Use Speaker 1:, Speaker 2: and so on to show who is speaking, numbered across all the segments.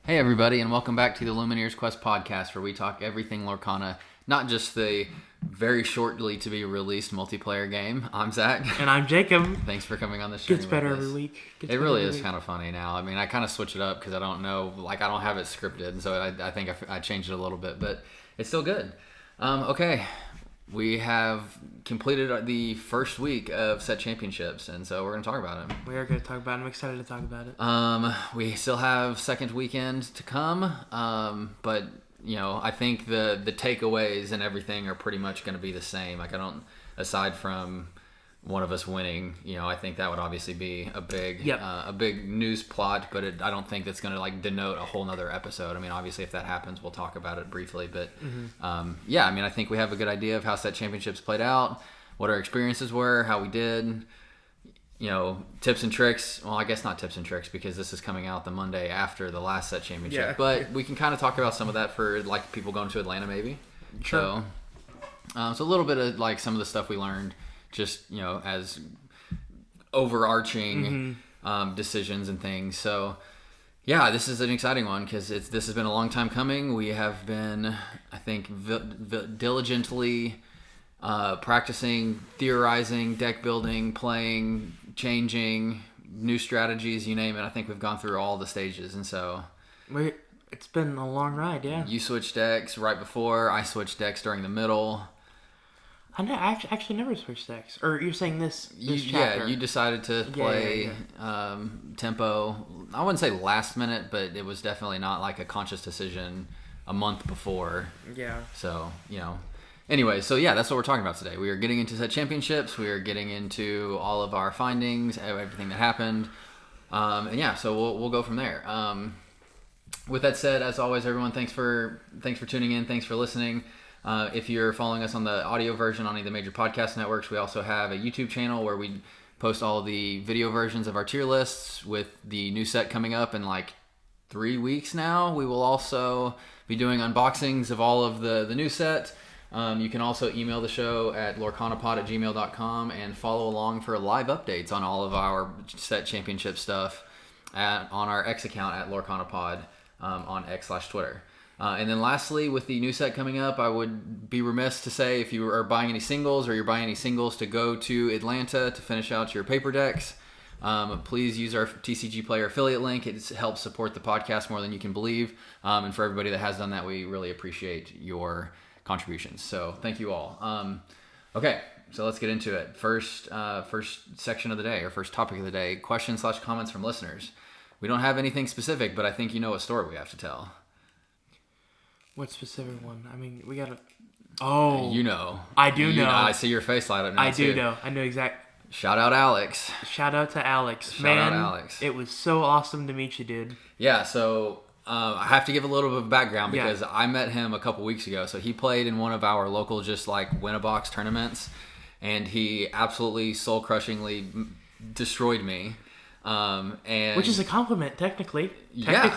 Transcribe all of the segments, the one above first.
Speaker 1: Hey everybody, and welcome back to the Illumineers Quest podcast, where we talk everything Lorcana, not just the very shortly to be released multiplayer game. I'm Zach.
Speaker 2: And I'm Jacob.
Speaker 1: Thanks for coming on this journey.
Speaker 2: Gets better every week.
Speaker 1: It really is kind of funny now. I mean, I kind of switch it up because I don't know, I don't have it scripted, and so I think I changed it a little bit, but it's still good. Okay, we have completed the first week of set championships, and so we're going to talk about it.
Speaker 2: We are going to talk about it. I'm excited to talk about it.
Speaker 1: We still have second weekend to come, but I think the takeaways and everything are pretty much going to be the same. Aside from one of us winning, I think that would obviously be a big news plot, but I don't think that's going to denote a whole nother episode. I mean, obviously if that happens, we'll talk about it briefly, but I think we have a good idea of how set championships played out, what our experiences were, how we did, tips and tricks. Well, I guess not tips and tricks because this is coming out the Monday after the last set championship, but we can kind of talk about some of that for people going to Atlanta maybe.
Speaker 2: Sure.
Speaker 1: So a little bit of some of the stuff we learned, just as overarching decisions and things. So this is an exciting one because this has been a long time coming. We have been, I think, diligently practicing, theorizing, deck building, playing, changing, new strategies, you name it. I think we've gone through all the stages, and so
Speaker 2: it's been a long ride. Yeah,
Speaker 1: you switched decks right before, I switched decks during the middle.
Speaker 2: I actually never switched decks. Or you're saying this chapter?
Speaker 1: Yeah, you decided to play tempo. I wouldn't say last minute, but it was definitely not like a conscious decision a month before.
Speaker 2: Yeah.
Speaker 1: So, Anyway, so that's what we're talking about today. We are getting into set championships. We are getting into all of our findings, everything that happened. So we'll go from there. With that said, as always, everyone, thanks for tuning in. Thanks for listening. If you're following us on the audio version on any of the major podcast networks, we also have a YouTube channel where we post all the video versions of our tier lists with the new set coming up in 3 weeks now. We will also be doing unboxings of all of the new set. You can also email the show at lorcanapod@gmail.com and follow along for live updates on all of our set championship stuff on our X account at lorcanapod on X/Twitter. And then lastly, with the new set coming up, I would be remiss to say if you are buying any singles or you're buying any singles to go to Atlanta to finish out your paper decks, please use our TCG Player affiliate link. It helps support the podcast more than you can believe. And for everybody that has done that, we really appreciate your contributions. So thank you all. Okay, so let's get into it. First section of the day, or first topic of the day, questions/comments from listeners. We don't have anything specific, but I think you know what story we have to tell.
Speaker 2: What specific one? I mean, we gotta... Oh.
Speaker 1: I
Speaker 2: do know.
Speaker 1: I see your face light up now,
Speaker 2: I do know. I know exactly.
Speaker 1: Shout out Alex.
Speaker 2: Shout out to Alex.
Speaker 1: Shout out Alex.
Speaker 2: It was so awesome to meet you, dude.
Speaker 1: Yeah, so I have to give a little bit of background because I met him a couple weeks ago. So he played in one of our local just win-a-box tournaments, and he absolutely soul-crushingly destroyed me.
Speaker 2: Which is a compliment, technically.
Speaker 1: Yeah.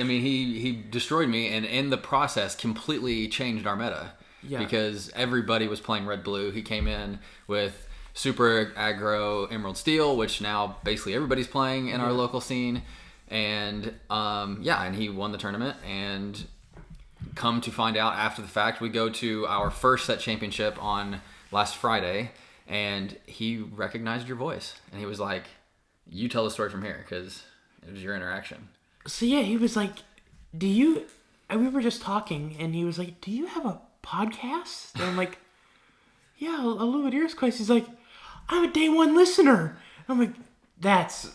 Speaker 1: He destroyed me, and in the process, completely changed our meta. Yeah. Because everybody was playing red blue. He came in with super aggro Emerald Steel, which now basically everybody's playing in our local scene, and and he won the tournament. And come to find out after the fact, we go to our first set championship on last Friday. And he recognized your voice. And he was like, you tell the story from here, because it was your interaction.
Speaker 2: So he was like, we were just talking, and he was like, do you have a podcast? And I'm like, yeah, Illumineers Quest. He's like, I'm a day one listener. I'm like, that's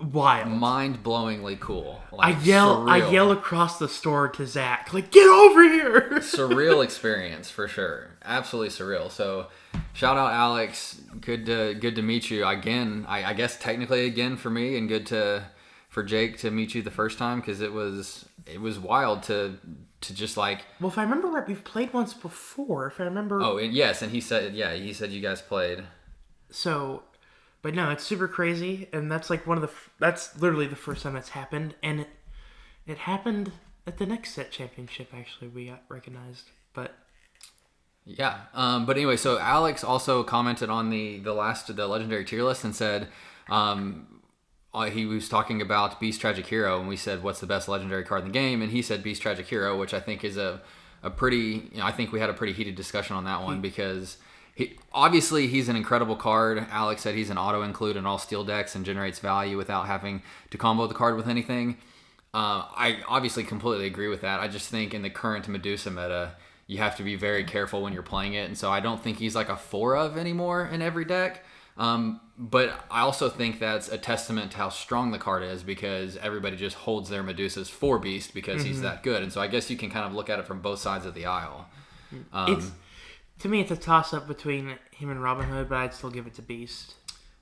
Speaker 2: wild.
Speaker 1: Mind-blowingly cool.
Speaker 2: I yell across the store to Zach, get over here.
Speaker 1: Surreal experience, for sure. Absolutely surreal. So... shout out Alex. Good to meet you again. I guess technically again for me, and good for Jake to meet you the first time, because it was wild to just Well,
Speaker 2: if I remember right, we've played once before. If I remember.
Speaker 1: Oh, yes, and he said you guys played.
Speaker 2: So, but no, it's super crazy, and that's that's literally the first time that's happened, and it happened at the next set championship. Actually, we got recognized, but.
Speaker 1: Yeah, but anyway, so Alex also commented on the legendary tier list and said, he was talking about Beast Tragic Hero, and we said, what's the best legendary card in the game? And he said Beast Tragic Hero, which I think is a pretty, I think we had a pretty heated discussion on that one because he's an incredible card. Alex said he's an auto-include in all steel decks and generates value without having to combo the card with anything. I obviously completely agree with that. I just think in the current Medusa meta, you have to be very careful when you're playing it. And so I don't think he's like a 4-of anymore in every deck. But I also think that's a testament to how strong the card is because everybody just holds their Medusas for Beast because he's that good. And so I guess you can kind of look at it from both sides of the aisle.
Speaker 2: To me, it's a toss-up between him and Robin Hood, but I'd still give it to Beast.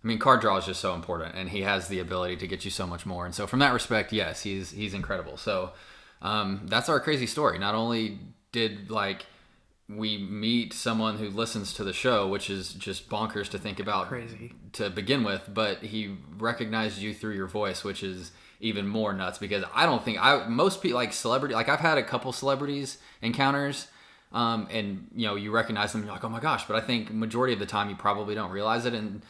Speaker 1: I mean, card draw is just so important, and he has the ability to get you so much more. And so from that respect, yes, he's incredible. So that's our crazy story. Not only did, we meet someone who listens to the show, which is just bonkers to think about
Speaker 2: crazy
Speaker 1: to begin with, but he recognized you through your voice, which is even more nuts because I don't think most people celebrity, I've had a couple celebrities encounters, and you recognize them, you're like, oh my gosh, but I think majority of the time you probably don't realize it, and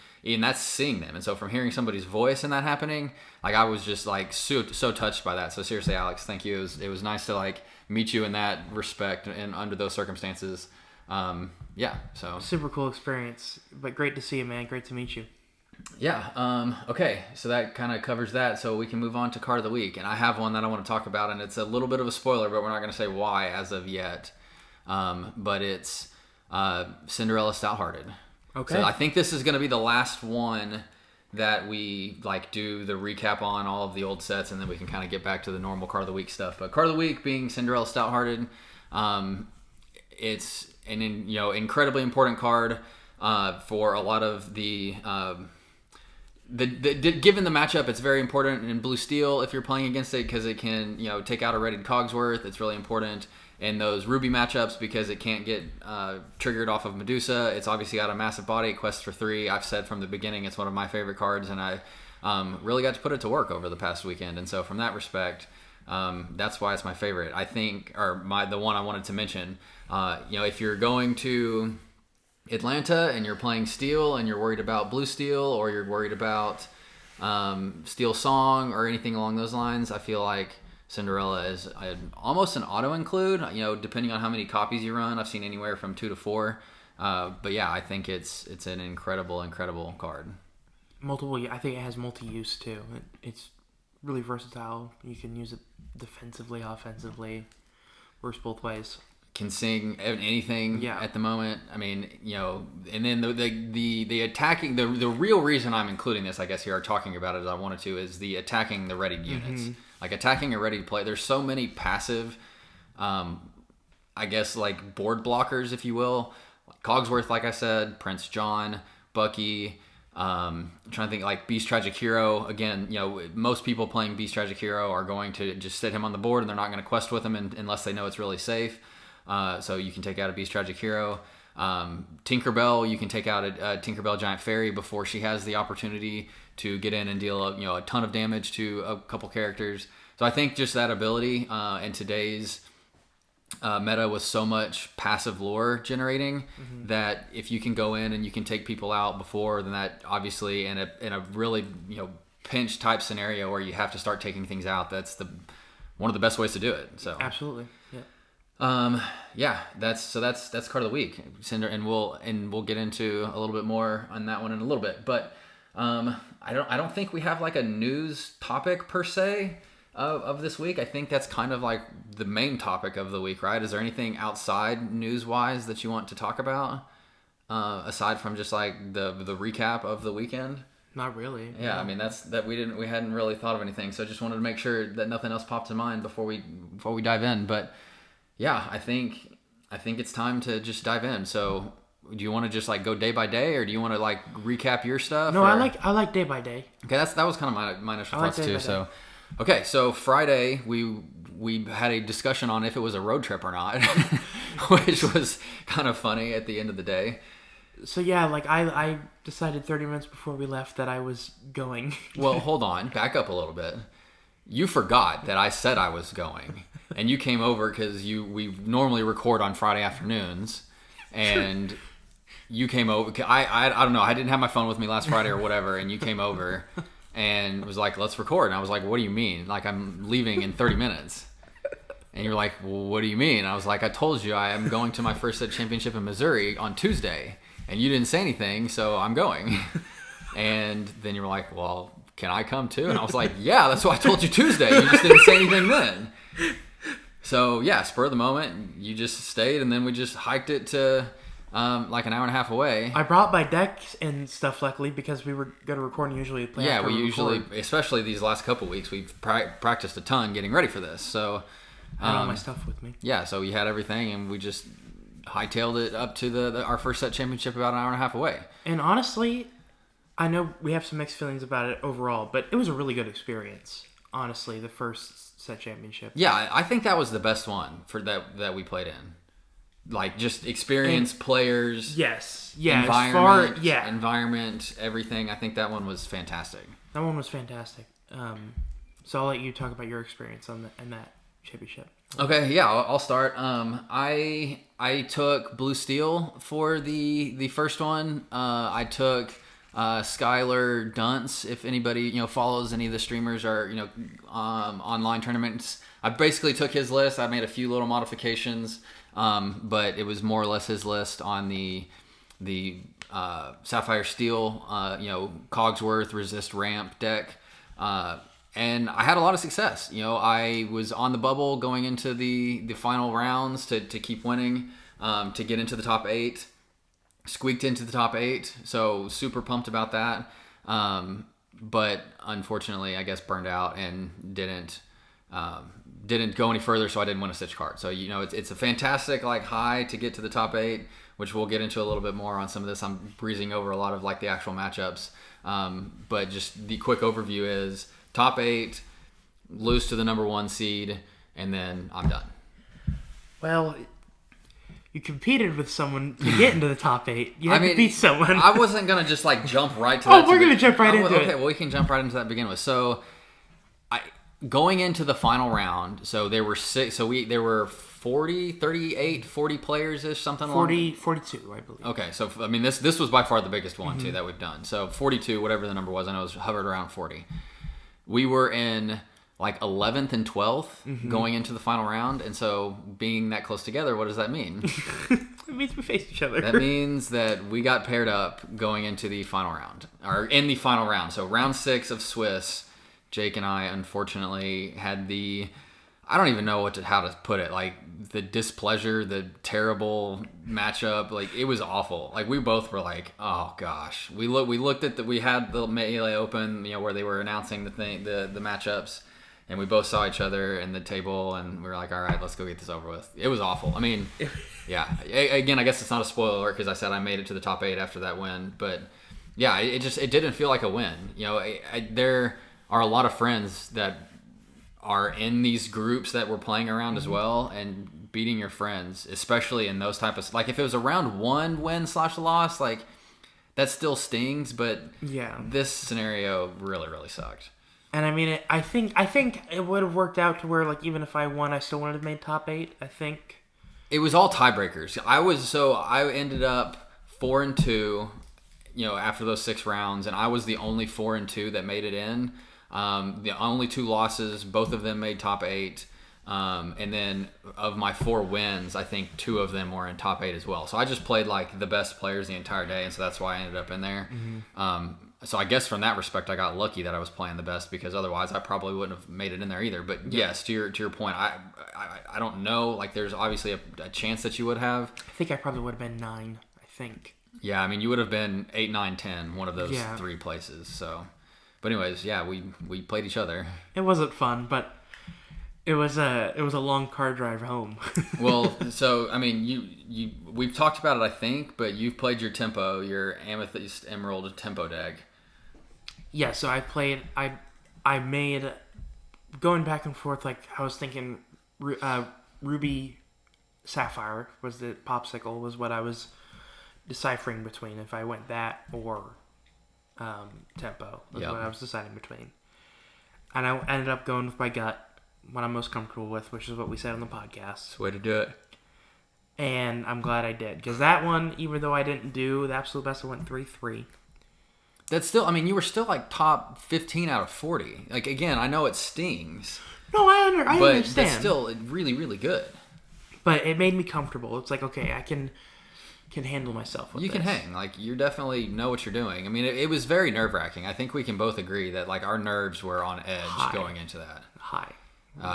Speaker 1: that's seeing them. And so from hearing somebody's voice and that happening, I was just so touched by that. So seriously, Alex, thank you. It was nice to meet you in that respect and under those circumstances. So
Speaker 2: super cool experience, but great to see you, man. Great to meet you.
Speaker 1: Yeah. Okay. So that kind of covers that. So we can move on to card of the week, and I have one that I want to talk about, and it's a little bit of a spoiler, but we're not going to say why as of yet. But it's Cinderella Stouthearted.
Speaker 2: Okay.
Speaker 1: So I think this is going to be the last one that we do the recap on all of the old sets, and then we can kind of get back to the normal card of the week stuff. But card of the week being Cinderella Stouthearted, it's an incredibly important card for a lot of the given the matchup. It's very important in blue steel if you're playing against it because it can take out a readied Cogsworth. It's really important in those ruby matchups because it can't get triggered off of Medusa. It's obviously got a massive body. It quests for 3. I've said from the beginning it's one of my favorite cards, and I really got to put it to work over the past weekend. And so from that respect, that's why it's my favorite. I think, the one I wanted to mention, if you're going to Atlanta and you're playing steel and you're worried about blue steel or you're worried about steel song or anything along those lines, I feel like Cinderella is almost an auto-include, depending on how many copies you run. I've seen anywhere from 2 to 4. But yeah, I think it's an incredible card.
Speaker 2: I think it has multi-use too. It's really versatile. You can use it defensively, offensively. Works both ways.
Speaker 1: Can sing anything at the moment. I mean, and then the attacking, the real reason I'm including this, I guess here, or talking about it as I wanted to, is the attacking the readied units. Attacking a ready play. There's so many passive, board blockers, if you will. Cogsworth, like I said, Prince John, Bucky. I'm trying to think Beast Tragic Hero. Again, most people playing Beast Tragic Hero are going to just sit him on the board and they're not going to quest with him unless they know it's really safe. So you can take out a Beast Tragic Hero. Tinkerbell, you can take out a Tinkerbell Giant Fairy before she has the opportunity to get in and deal a ton of damage to a couple characters. So I think just that ability in today's meta with so much passive lore generating that if you can go in and you can take people out before, then that obviously in a really pinch type scenario where you have to start taking things out, that's one of the best ways to do it. So
Speaker 2: absolutely.
Speaker 1: That's card of the week, Cinder, and we'll get into a little bit more on that one in a little bit. But I don't think we have a news topic per se of this week. I think that's kind of the main topic of the week, right? Is there anything outside news wise that you want to talk about aside from just the recap of the weekend?
Speaker 2: Not really.
Speaker 1: Yeah, I mean we hadn't really thought of anything, so I just wanted to make sure that nothing else popped to mind before we dive in. But yeah, I think it's time to just dive in. So, do you want to just go day by day, or do you want to recap your stuff?
Speaker 2: No, I like day by day.
Speaker 1: Okay, that was kind of my initial thoughts too. So, okay, so Friday we had a discussion on if it was a road trip or not, which was kind of funny at the end of the day.
Speaker 2: So yeah, I decided 30 minutes before we left that I was going.
Speaker 1: Well, hold on, back up a little bit. You forgot that I said I was going. And you came over because we normally record on Friday afternoons, and you came over. I don't know. I didn't have my phone with me last Friday or whatever, and you came over, and was like, let's record. And I was like, what do you mean? Like, I'm leaving in 30 minutes. And you're like, well, what do you mean? I was like, I told you I am going to my first set championship in Missouri on Tuesday. And you didn't say anything, so I'm going. And then you were like, well, can I come too? And I was like, yeah, that's what I told you Tuesday. You just didn't say anything then. So, yeah, spur of the moment, you just stayed, and then we just hiked it to like an hour and a half away.
Speaker 2: I brought my decks and stuff, luckily, because we were going to record and usually play after we
Speaker 1: usually,
Speaker 2: record.
Speaker 1: especially these last couple weeks, we've practiced a ton getting ready for this. So
Speaker 2: I had all my stuff with me.
Speaker 1: Yeah, so we had everything, and we just hightailed it up to our first set championship about an hour and a half away.
Speaker 2: And honestly, I know we have some mixed feelings about it overall, but it was a really good experience. Honestly, the first set championship.
Speaker 1: Yeah, I think that was the best one for that we played in. Like, just experience, players.
Speaker 2: Yes.
Speaker 1: Yeah. Environment, everything. I think that one was fantastic.
Speaker 2: That one was fantastic. So I'll let you talk about your experience in that championship.
Speaker 1: Okay, yeah, I'll start. I took Blue Steel for the first one. I took Skylar Dunce. If anybody follows any of the streamers or online tournaments, I basically took his list. I made a few little modifications, but it was more or less his list on the Sapphire Steel, Cogsworth Resist Ramp deck. And I had a lot of success. I was on the bubble going into the final rounds to keep winning, to get into the top 8. Squeaked into the top 8, so super pumped about that. But unfortunately, I guess burned out and didn't go any further, so I didn't win a Stitch card. So it's a fantastic high to get to the top 8, which we'll get into a little bit more on some of this. I'm breezing over a lot of the actual matchups, but just the quick overview is top 8, lose to the number 1 seed, and then I'm done.
Speaker 2: Well, you competed with someone to get into the top 8. You had to beat someone.
Speaker 1: I wasn't going to just jump right to that.
Speaker 2: We're going to jump right into it.
Speaker 1: Okay, well, we can jump right into that to begin with. So, going into the final round, so there were 6, there were 40 players-ish, something
Speaker 2: 42, I believe.
Speaker 1: Okay, so, this was by far the biggest one, too, that we've done. So, 42, whatever the number was, I know it was hovered around 40. We were in 11th and 12th going into the final round, and so being that close together, what does that mean?
Speaker 2: It means we faced each other.
Speaker 1: That means that we got paired up going into the final round, or in the final round. So round 6 of Swiss, Jake and I unfortunately had I don't even know how to put it, the displeasure, the terrible matchup. It was awful. We both were oh gosh. We looked at we had the Melee Open, where they were announcing the matchups. And we both saw each other in the table, and we were like, all right, let's go get this over with. It was awful. Yeah. Again, I guess it's not a spoiler alert because I said I made it to the top 8 after that win. But, yeah, it didn't feel like a win. There are a lot of friends that are in these groups that we're playing around as well, and beating your friends, especially in those type of... if it was a round 1 win/loss, that still stings, but this scenario really, really sucked.
Speaker 2: And I think it would have worked out to where even if I won, I still would have made top 8. I think
Speaker 1: it was all tiebreakers. I ended up 4-2, after those 6 rounds, and I was the only 4-2 that made it in. The only 2 losses, both of them made top 8. And then of my 4 wins, I think 2 of them were in top 8 as well. So I just played the best players the entire day, and so that's why I ended up in there. Mm-hmm. So I guess from that respect, I got lucky that I was playing the best, because otherwise I probably wouldn't have made it in there either. But yes, to your point, I don't know. There's obviously a chance that you would have.
Speaker 2: I think I probably would have been 9. I think.
Speaker 1: Yeah, you would have been 8, 9, 10, one of those 3 places. So, but anyways, yeah, we played each other.
Speaker 2: It wasn't fun, but it was a long car drive home.
Speaker 1: Well, so we've talked about it, I think, but you've played your Amethyst Emerald tempo deck.
Speaker 2: Yeah, so I made, going back and forth, I was thinking Ruby Sapphire was the popsicle, was what I was deciphering between, if I went that or tempo, was what I was deciding between. And I ended up going with my gut, what I'm most comfortable with, which is what we said on the podcast.
Speaker 1: Way to do it.
Speaker 2: And I'm glad I did, because that one, even though I didn't do the absolute best, I went 3-3.
Speaker 1: That's still, I mean, you were still like top 15 out of 40. Like, again, I know it stings.
Speaker 2: No, I understand.
Speaker 1: But that's still really, really good.
Speaker 2: But it made me comfortable. It's like, okay, I can handle myself with this.
Speaker 1: You can hang. Like, you definitely know what you're doing. I mean, it was very nerve-wracking. I think we can both agree that, like, our nerves were on edge going into that.
Speaker 2: High.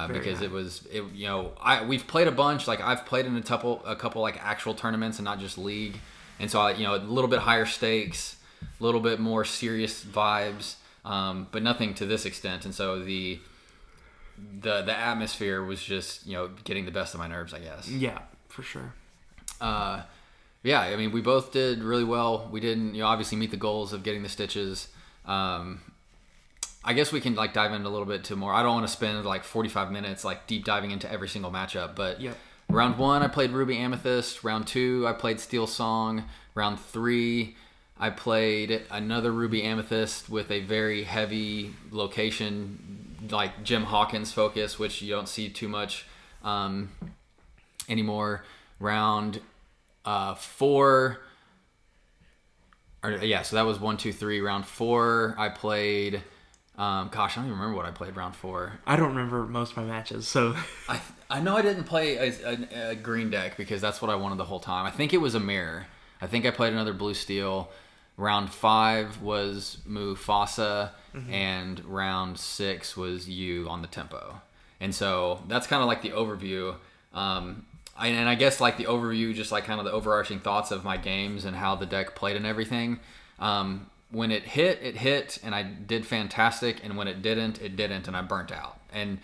Speaker 1: Because
Speaker 2: high.
Speaker 1: We've played a bunch. Like, I've played in a couple like actual tournaments and not just league. And so, a little bit higher stakes, a little bit more serious vibes, but nothing to this extent. And so the atmosphere was just, getting the best of my nerves, I guess.
Speaker 2: Yeah, for sure.
Speaker 1: Yeah, I mean, we both did really well. We didn't, obviously meet the goals of getting the stitches. I guess we can like dive into a little bit to more. I don't want to spend like 45 minutes like deep diving into every single matchup, but round 1 I played Ruby Amethyst. Round 2 I played Steel Song. Round 3 I played another Ruby Amethyst with a very heavy location, like Jim Hawkins focus, which you don't see too much anymore. Round 4, so that was 1, 2, 3. Round 4 I played. I don't even remember what I played round 4.
Speaker 2: I don't remember most of my matches, so
Speaker 1: I know I didn't play a green deck because that's what I wanted the whole time. I think it was a mirror. I think I played another blue steel. Round 5 was Mufasa, and round 6 was you on the tempo. And so that's kind of like the overview. And I guess like the overview, just like kind of the overarching thoughts of my games and how the deck played and everything. When it hit, and I did fantastic. And when it didn't, and I burnt out. And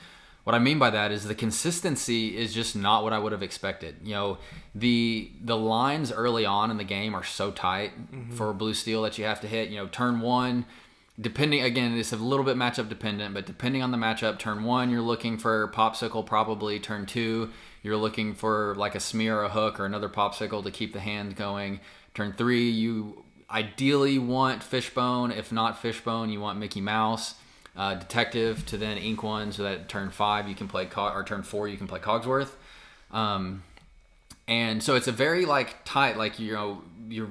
Speaker 1: what I mean by that is the consistency is just not what I would have expected. The lines early on in the game are so tight for blue steel that you have to hit. Turn 1, depending, again, it's a little bit matchup dependent, but depending on the matchup, turn 1, you're looking for Popsicle probably. Turn 2, you're looking for like a smear or a hook or another Popsicle to keep the hand going. Turn 3, you ideally want Fishbone. If not Fishbone, you want Mickey Mouse. Detective to then ink 1, so that turn 5 you can play or turn 4 you can play Cogsworth. And so it's a very like tight, like you're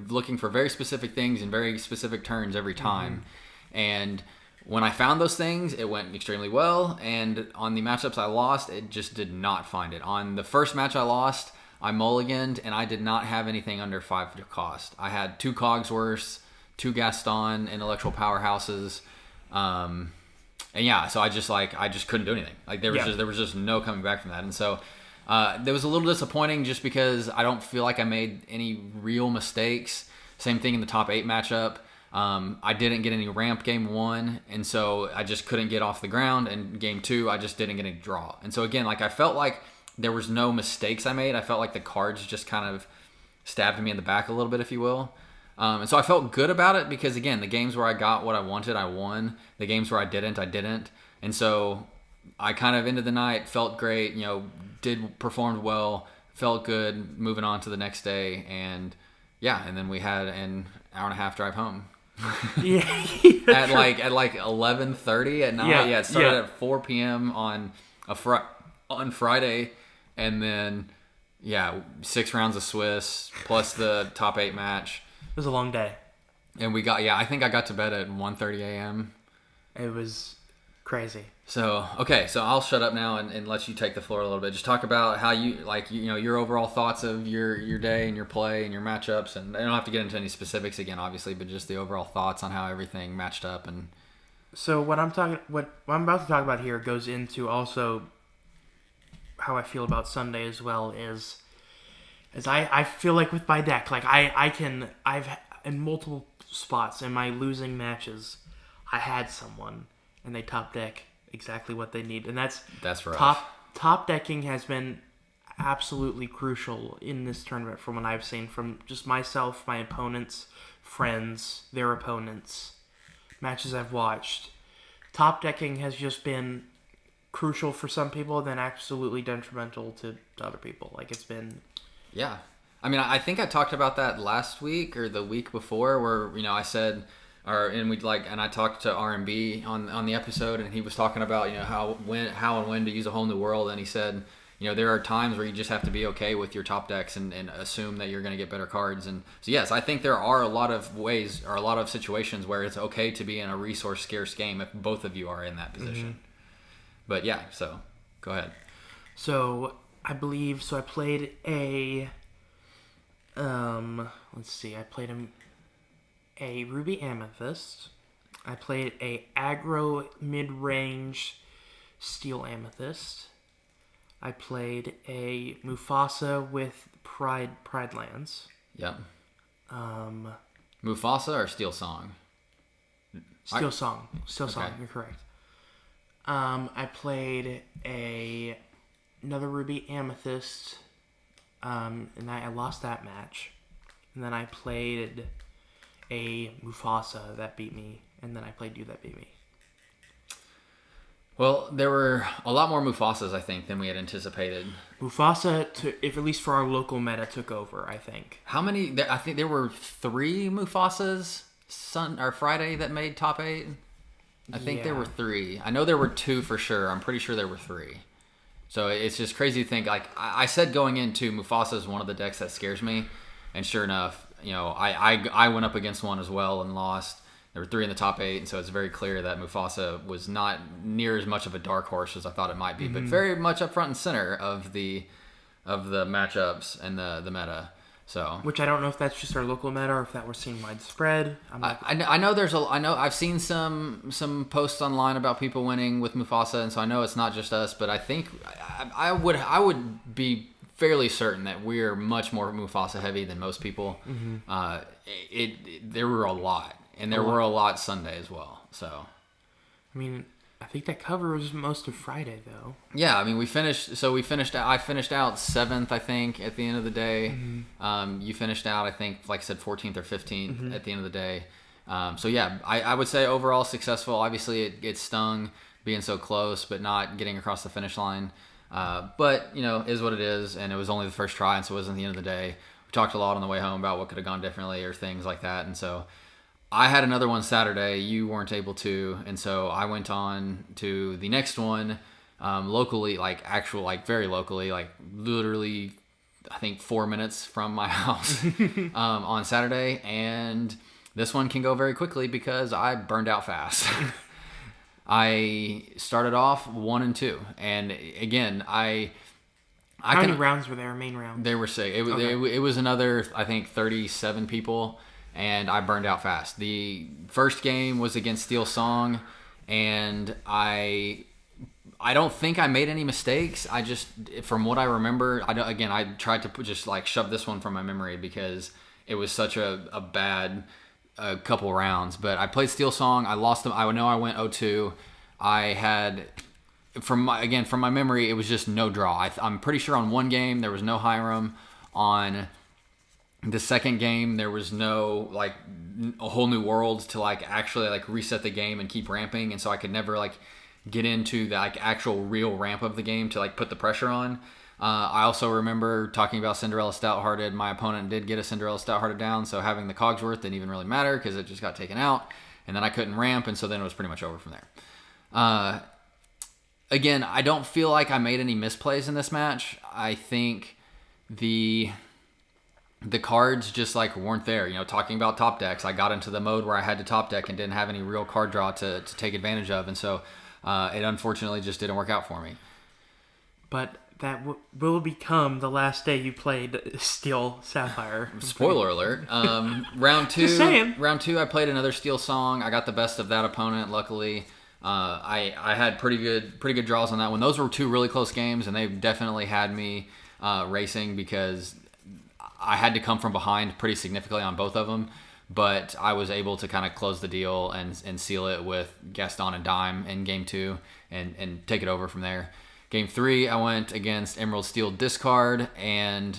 Speaker 1: looking for very specific things and very specific turns every time. And when I found those things, it went extremely well. And on the matchups I lost, it just did not find it. On the first match I lost, I mulliganed, and I did not have anything under 5 to cost. I had 2 Cogsworths, 2 Gaston intellectual powerhouses, and so I just couldn't do anything. Like there was just no coming back from that. And so there was a little disappointing just because I don't feel like I made any real mistakes. Same thing in the top 8 matchup. I didn't get any ramp game 1, and so I just couldn't get off the ground. And game 2, I just didn't get any draw. And so again, like I felt like there was no mistakes I made. I felt like the cards just kind of stabbed me in the back a little bit, if you will. And so I felt good about it because, again, the games where I got what I wanted, I won. The games where I didn't, I didn't. And so I kind of ended the night, felt great, performed well, felt good, moving on to the next day. And then we had an hour and a half drive home. at like 11:30 at night. It started at 4 p.m. on Friday. And then, 6 rounds of Swiss plus the top 8 match.
Speaker 2: It was a long day.
Speaker 1: And we got, I think I got to bed at 1:30 a.m.
Speaker 2: It was crazy.
Speaker 1: So, okay, so I'll shut up now and let you take the floor a little bit. Just talk about how you, your overall thoughts of your day and your play and your matchups. And I don't have to get into any specifics again, obviously, but just the overall thoughts on how everything matched up. And
Speaker 2: so what I'm about to talk about here goes into also how I feel about Sunday as well. Is I feel like with my deck, like I've in multiple spots in my losing matches, I had someone and they top deck exactly what they need, and that's rough. Top decking has been absolutely crucial in this tournament from what I've seen from just myself, my opponents, friends, their opponents, matches I've watched. Top decking has just been crucial for some people, then absolutely detrimental to other people. Like it's been.
Speaker 1: Yeah. I mean, I think I talked about that last week or the week before where, I said, and I talked to R&B on the episode, and he was talking about, how and when to use a whole new world. And he said, there are times where you just have to be okay with your top decks and assume that you're going to get better cards. And so, yes, I think there are a lot of ways or a lot of situations where it's okay to be in a resource scarce game if both of you are in that position. But yeah, so go ahead.
Speaker 2: So I played a let's see, I played a Ruby Amethyst. I played a aggro mid-range Steel Amethyst. I played a Mufasa with Pride Lands.
Speaker 1: Yep. Mufasa or Steel Song?
Speaker 2: Steel Song, you're correct. I played another Ruby Amethyst, and I lost that match. And then I played a Mufasa that beat me, and then I played you that beat me.
Speaker 1: Well, there were a lot more Mufasas, I think, than we had anticipated.
Speaker 2: Mufasa, if at least for our local meta, took over, I think.
Speaker 1: How many? I think there were 3 Mufasas Friday that made top 8. I think there were 3. I know there were 2 for sure. I'm pretty sure there were 3. So it's just crazy to think. Like I said going into, Mufasa is one of the decks that scares me. And sure enough, I went up against one as well and lost. There were 3 in the top 8, and so it's very clear that Mufasa was not near as much of a dark horse as I thought it might be, but very much up front and center of the matchups and the meta. So,
Speaker 2: which I don't know if that's just our local meta or if that we're seeing widespread.
Speaker 1: I know I've seen some posts online about people winning with Mufasa, and so I know it's not just us, but I think I would be fairly certain that we're much more Mufasa heavy than most people. There were a lot. And there were a lot Sunday as well. So,
Speaker 2: I mean, I think that covers most of Friday, though.
Speaker 1: Yeah, I mean, I finished out 7th, I think, at the end of the day. You finished out, I think, like I said, 14th or 15th at the end of the day. So yeah, I would say overall successful. Obviously, it stung being so close, but not getting across the finish line. But is what it is, and it was only the first try, and so it wasn't the end of the day. We talked a lot on the way home about what could have gone differently or things like that, and so. I had another one Saturday. You weren't able to, and so I went on to the next one locally, very locally, like literally, I think 4 minutes from my house on Saturday. And this one can go very quickly because I burned out fast. I started off 1 and 2, and again, how
Speaker 2: many rounds were there? Main rounds?
Speaker 1: They were 6. It was another, I think, 37 people. And I burned out fast. The first game was against Steel Song, and I don't think I made any mistakes. I just, from what I remember, I tried to just shove this one from my memory because it was such a bad couple rounds. But I played Steel Song. I lost them. I know I went 0-2. I had, from my memory, it was just no draw. I'm pretty sure on one game there was no Hiram. On the second game, there was no a whole new world to actually reset the game and keep ramping, and so I could never get into the actual real ramp of the game to put the pressure on. I also remember talking about Cinderella Stouthearted. My opponent did get a Cinderella Stouthearted down, so having the Cogsworth didn't even really matter because it just got taken out, and then I couldn't ramp, and so then it was pretty much over from there. Again, I don't feel like I made any misplays in this match. I think the cards just weren't there. Talking about top decks, I got into the mode where I had to top deck and didn't have any real card draw to take advantage of, and so it unfortunately just didn't work out for me.
Speaker 2: But that will become the last day you played Steel Sapphire.
Speaker 1: Spoiler alert. Round 2.
Speaker 2: Just saying.
Speaker 1: Round 2, I played another Steel Song. I got the best of that opponent, luckily. I had pretty good draws on that one. Those were 2 really close games, and they definitely had me racing because I had to come from behind pretty significantly on both of them, but I was able to kind of close the deal and seal it with Gaston and Dime in Game 2 and take it over from there. Game 3, I went against Emerald Steel Discard, and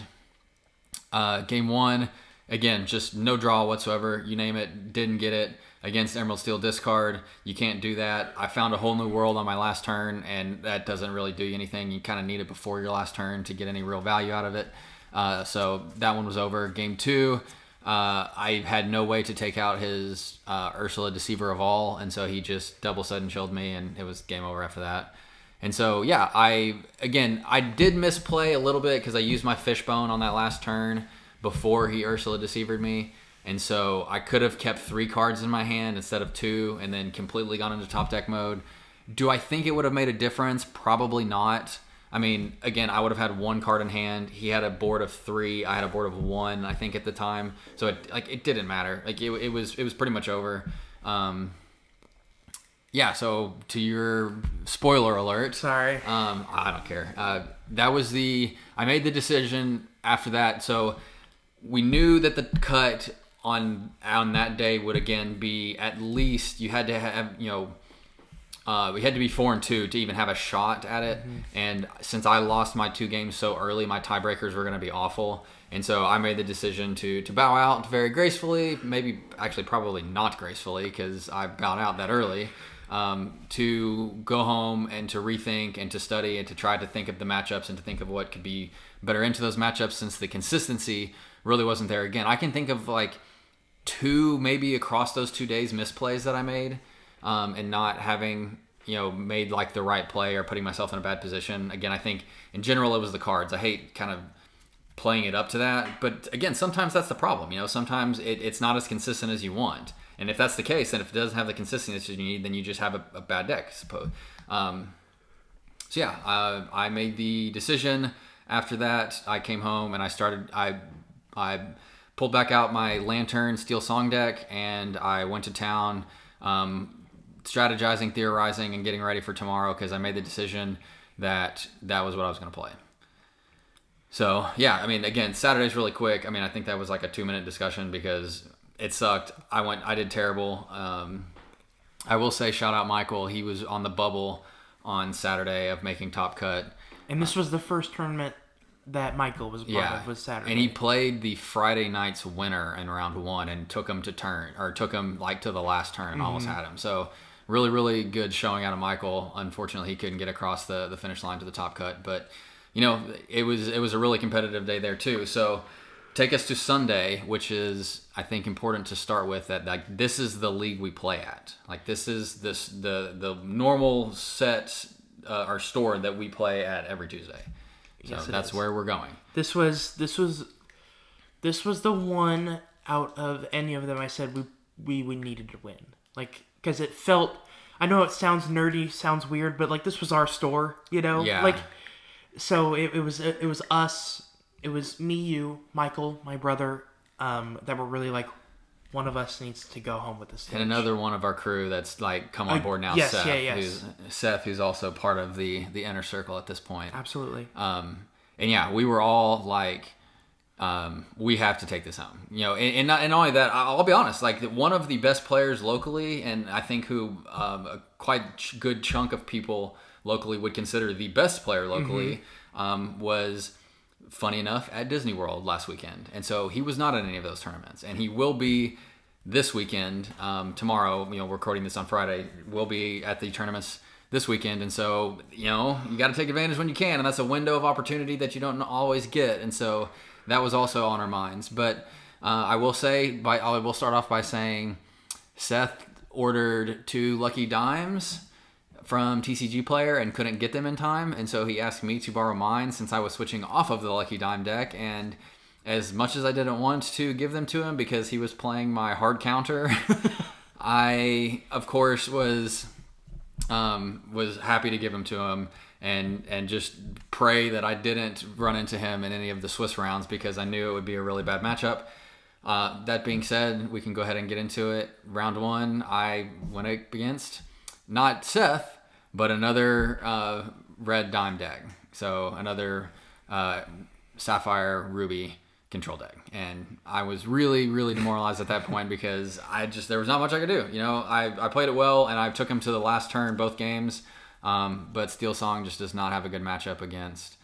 Speaker 1: Game 1, again, just no draw whatsoever. You name it, didn't get it. Against Emerald Steel Discard, you can't do that. I found a whole new world on my last turn, and that doesn't really do you anything. You kind of need it before your last turn to get any real value out of it. So that one was over. Game 2, I had no way to take out his Ursula Deceiver of All, and so he just double sudden chilled me, and it was game over after that. And so, yeah, I did misplay a little bit because I used my fishbone on that last turn before he Ursula Deceivered me. And so I could have kept 3 cards in my hand instead of 2 and then completely gone into top deck mode. Do I think it would have made a difference? Probably not. I mean, again, I would have had 1 card in hand. He had a board of 3. I had a board of 1, I think, at the time. So it didn't matter. Like it was pretty much over. Yeah. So to your spoiler alert.
Speaker 2: Sorry.
Speaker 1: I don't care. I made the decision after that. So we knew that the cut on that day would again be at least you had to have we had to be 4-2 to even have a shot at it. Mm-hmm. And since I lost my 2 games so early, my tiebreakers were going to be awful. And so I made the decision to bow out very gracefully, probably not gracefully because I bowed out that early, to go home and to rethink and to study and to try to think of the matchups and to think of what could be better into those matchups since the consistency really wasn't there. Again, I can think of like 2 maybe across those 2 days misplays that I made. And not having, made like the right play or putting myself in a bad position. Again, I think in general it was the cards. I hate kind of playing it up to that. But again, sometimes that's the problem. Sometimes it's not as consistent as you want. And if that's the case, and if it doesn't have the consistency you need, then you just have a bad deck, I suppose. So yeah, I made the decision. After that, I came home and I pulled back out my Lantern Steel Song deck and I went to town. Strategizing, theorizing, and getting ready for tomorrow because I made the decision that was what I was going to play. So, yeah, I mean, again, Saturday's really quick. I mean, I think that was like a 2-minute discussion because it sucked. I did terrible. I will say, shout out Michael. He was on the bubble on Saturday of making top cut.
Speaker 2: And this was the first tournament that Michael was part of, was Saturday.
Speaker 1: And he played the Friday night's winner in round 1 and took him to the last turn and almost had him. So really, really good showing out of Michael. Unfortunately, he couldn't get across the finish line to the top cut. But, it was a really competitive day there too. So take us to Sunday, which is, I think, important to start with that like this is the league we play at. Like this is the normal set or store that we play at every Tuesday. So yes, that's where we're going.
Speaker 2: This was the one out of any of them I said we needed to win. Like, because it felt, I know it sounds nerdy, sounds weird, but like this was our store,
Speaker 1: Yeah.
Speaker 2: Like, so it was us, it was me, you, Michael, my brother, that were really like, one of us needs to go home with this stage.
Speaker 1: And another one of our crew that's like come on board now,
Speaker 2: yes,
Speaker 1: Seth. Seth, who's also part of the inner circle at this point.
Speaker 2: Absolutely.
Speaker 1: And yeah, we were all like, we have to take this home. And not only that, I'll be honest, like one of the best players locally, and I think who a quite good chunk of people locally would consider the best player locally, was, funny enough, at Disney World last weekend. And so he was not at any of those tournaments. And he will be this weekend, tomorrow, we're recording this on Friday, we'll be at the tournaments this weekend. And so, you got to take advantage when you can. And that's a window of opportunity that you don't always get. And so that was also on our minds. But I will start off by saying Seth ordered 2 Lucky Dimes from TCG Player and couldn't get them in time, and so he asked me to borrow mine since I was switching off of the Lucky Dime deck. And as much as I didn't want to give them to him because he was playing my hard counter, I of course was happy to give them to him and just pray that I didn't run into him in any of the Swiss rounds because I knew it would be a really bad matchup. That being said, we can go ahead and get into it. Round 1, I went up against not Seth, but another red dime deck. So another Sapphire Ruby control deck. And I was really, really demoralized at that point because there was not much I could do. I played it well and I took him to the last turn both games. But Steel Song just does not have a good matchup against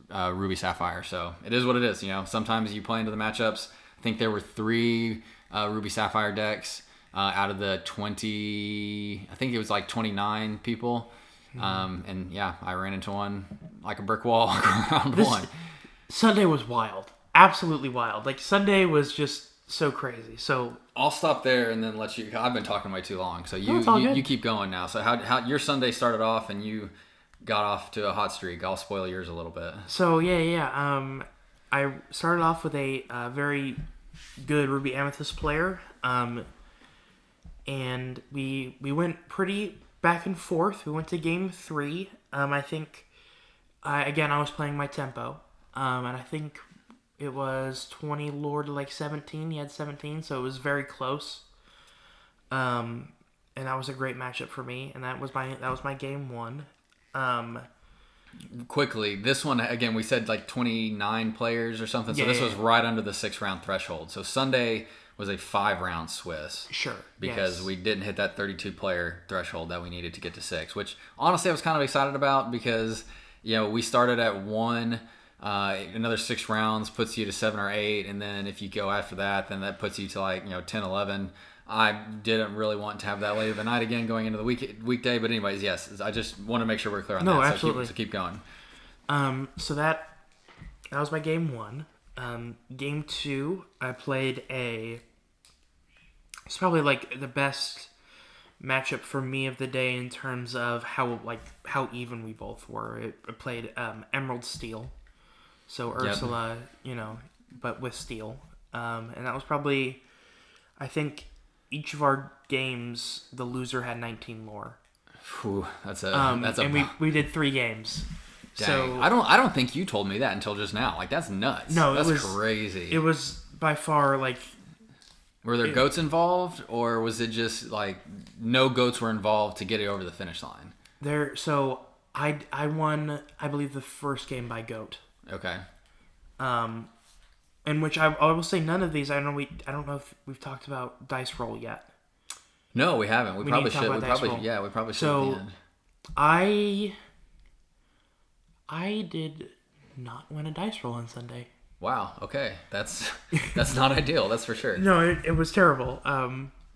Speaker 1: Ruby Sapphire. So it is what it is. Sometimes you play into the matchups. I think there were 3 Ruby Sapphire decks out of the 20, I think it was like 29 people. And yeah, I ran into one like a brick wall round 1.
Speaker 2: Sunday was wild. Absolutely wild. Like Sunday was just so crazy. So
Speaker 1: I'll stop there and then let you. I've been talking way too long, so you keep going now. So how your Sunday started off and you got off to a hot streak. I'll spoil yours a little bit.
Speaker 2: So I started off with a very good Ruby Amethyst player, and we went pretty back and forth. We went to game 3. I think I was playing my tempo, and I think it was 20 lore to like 17. He had 17, so it was very close. And that was a great matchup for me, and that was my game 1.
Speaker 1: Quickly, this one again, we said like 29 players or something, so this was right under the 6-round threshold. So Sunday was a 5-round Swiss.
Speaker 2: Sure.
Speaker 1: Because we didn't hit that 32 player threshold that we needed to get to 6, which honestly I was kind of excited about because we started at 1. Another 6 rounds puts you to 7 or 8, and then if you go after that, then that puts you to like 10, 11. I didn't really want to have that late of a night again going into the weekday, but anyways, yes, I just want to make sure we're clear on that.
Speaker 2: Absolutely.
Speaker 1: So keep going.
Speaker 2: So that was my game 1. Game 2, I played it's probably like the best matchup for me of the day in terms of how even we both were. I played Emerald Steel, so Ursula, but with steel, and that was probably, I think, each of our games, the loser had 19 lore.
Speaker 1: Whew, that's a
Speaker 2: and we did 3 games.
Speaker 1: Dang.
Speaker 2: So
Speaker 1: I don't think you told me that until just now. Like that's nuts.
Speaker 2: No,
Speaker 1: that's
Speaker 2: it was
Speaker 1: crazy.
Speaker 2: It was by far like.
Speaker 1: Were there goats involved, or was it just like no goats were involved to get it over the finish line?
Speaker 2: So I won, I believe, the first game by goat.
Speaker 1: Okay.
Speaker 2: In which I will say none of these. I don't know if we've talked about dice roll yet.
Speaker 1: No, we haven't. We probably should. We probably should.
Speaker 2: So I did not win a dice roll on Sunday.
Speaker 1: Wow. Okay, that's not ideal. That's for sure.
Speaker 2: No, it was terrible.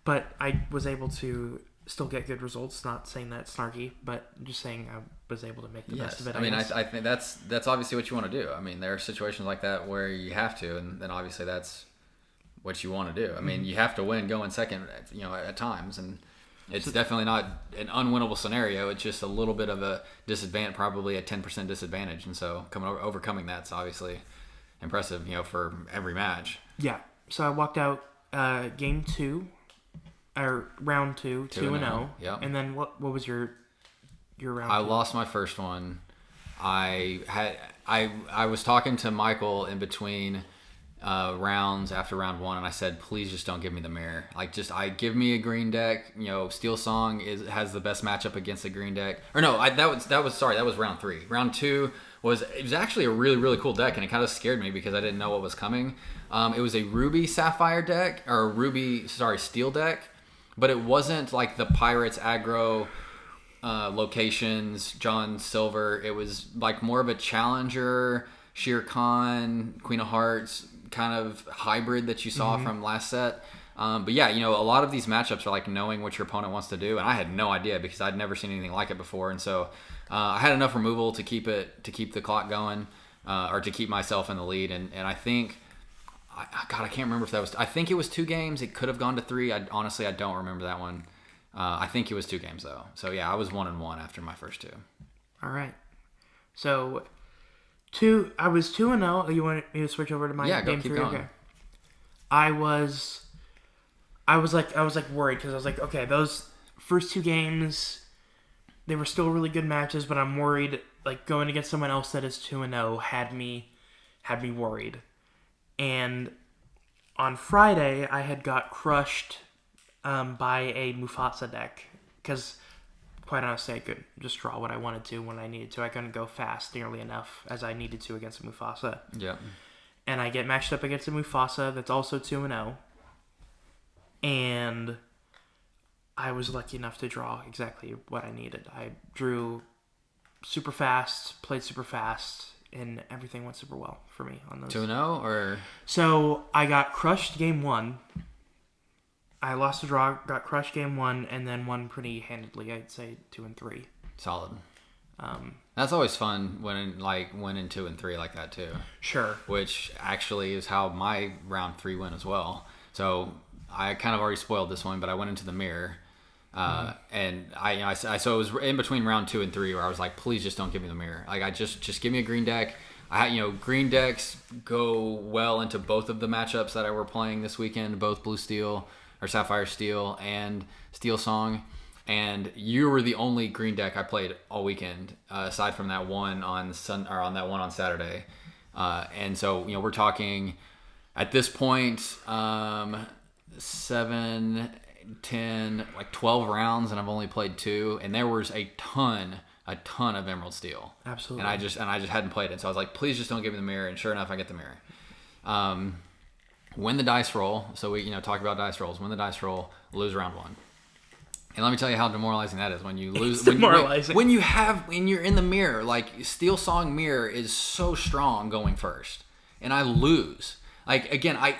Speaker 2: But I was able to still get good results. Not saying that snarky, but just saying I was able to make the best of it.
Speaker 1: I think that's obviously what you want to do. I mean, there are situations like that where you have to, and then obviously that's what you want to do. I mean, you have to win going second, at times, and it's definitely not an unwinnable scenario. It's just a little bit of a disadvantage, probably a 10% disadvantage, and so overcoming that's obviously impressive, for every match.
Speaker 2: Yeah. So I walked out game 2. Or round 2, 2-0.
Speaker 1: Yeah.
Speaker 2: And then what was your round?
Speaker 1: I lost my first one. I was talking to Michael in between rounds after round 1, and I said, please just don't give me the mirror. Like, give me a green deck. Steel Song has the best matchup against the green deck. Or no, that was round 3. Round 2 was actually a really, really cool deck, and it kind of scared me because I didn't know what was coming. It was a Ruby Sapphire deck, or Steel deck. But it wasn't like the Pirates aggro locations, John Silver. It was like more of a challenger, Shere Khan, Queen of Hearts kind of hybrid that you saw from last set. But yeah, a lot of these matchups are like knowing what your opponent wants to do, and I had no idea because I'd never seen anything like it before. And so I had enough removal to keep the clock going, or to keep myself in the lead. And I think. I can't remember if that was. I think it was 2 games. It could have gone to 3. I don't remember that one. I think it was 2 games though. So yeah, I was 1-1 after my first 2.
Speaker 2: All right. So I was 2-0. You want me to switch over to my game 3?
Speaker 1: Going.
Speaker 2: Okay. I was like worried because I was like, okay, those first 2 games, they were still really good matches, but I'm worried like going against someone else that is 2-0 had me worried. And on Friday, I had got crushed by a Mufasa deck because, quite honestly, I could just draw what I wanted to when I needed to. I couldn't go fast nearly enough as I needed to against a Mufasa.
Speaker 1: Yeah.
Speaker 2: And I get matched up against a Mufasa that's also 2-0. And I was lucky enough to draw exactly what I needed. I drew super fast, played super fast, and everything went super well for me on those.
Speaker 1: 2-0 or?
Speaker 2: So I got crushed game 1. I lost a draw, got crushed game 1, and then won pretty handedly. I'd say 2 and 3.
Speaker 1: Solid. That's always fun winning 2 and 3 like that too.
Speaker 2: Sure.
Speaker 1: Which actually is how my round 3 went as well. So I kind of already spoiled this one, but I went into the mirror. And so it was in between round 2 and 3 where I was like, please just don't give me the mirror. Like, I just give me a green deck. Green decks go well into both of the matchups that I were playing this weekend, both Blue Steel or Sapphire Steel and Steel Song. And you were the only green deck I played all weekend, aside from that one on Saturday. And so, we're talking at this point, 7, 10, like 12 rounds, and I've only played 2, and there was a ton of Emerald Steel.
Speaker 2: Absolutely.
Speaker 1: And I just hadn't played it, so I was like, please just don't give me the mirror. And sure enough, I get the mirror. Win the dice roll. So we talk about dice rolls. Win the dice roll, lose round 1. And let me tell you how demoralizing that is when you lose.
Speaker 2: It's demoralizing.
Speaker 1: When you're in the mirror, like Steel Song mirror is so strong going first, and I lose. Like, again, I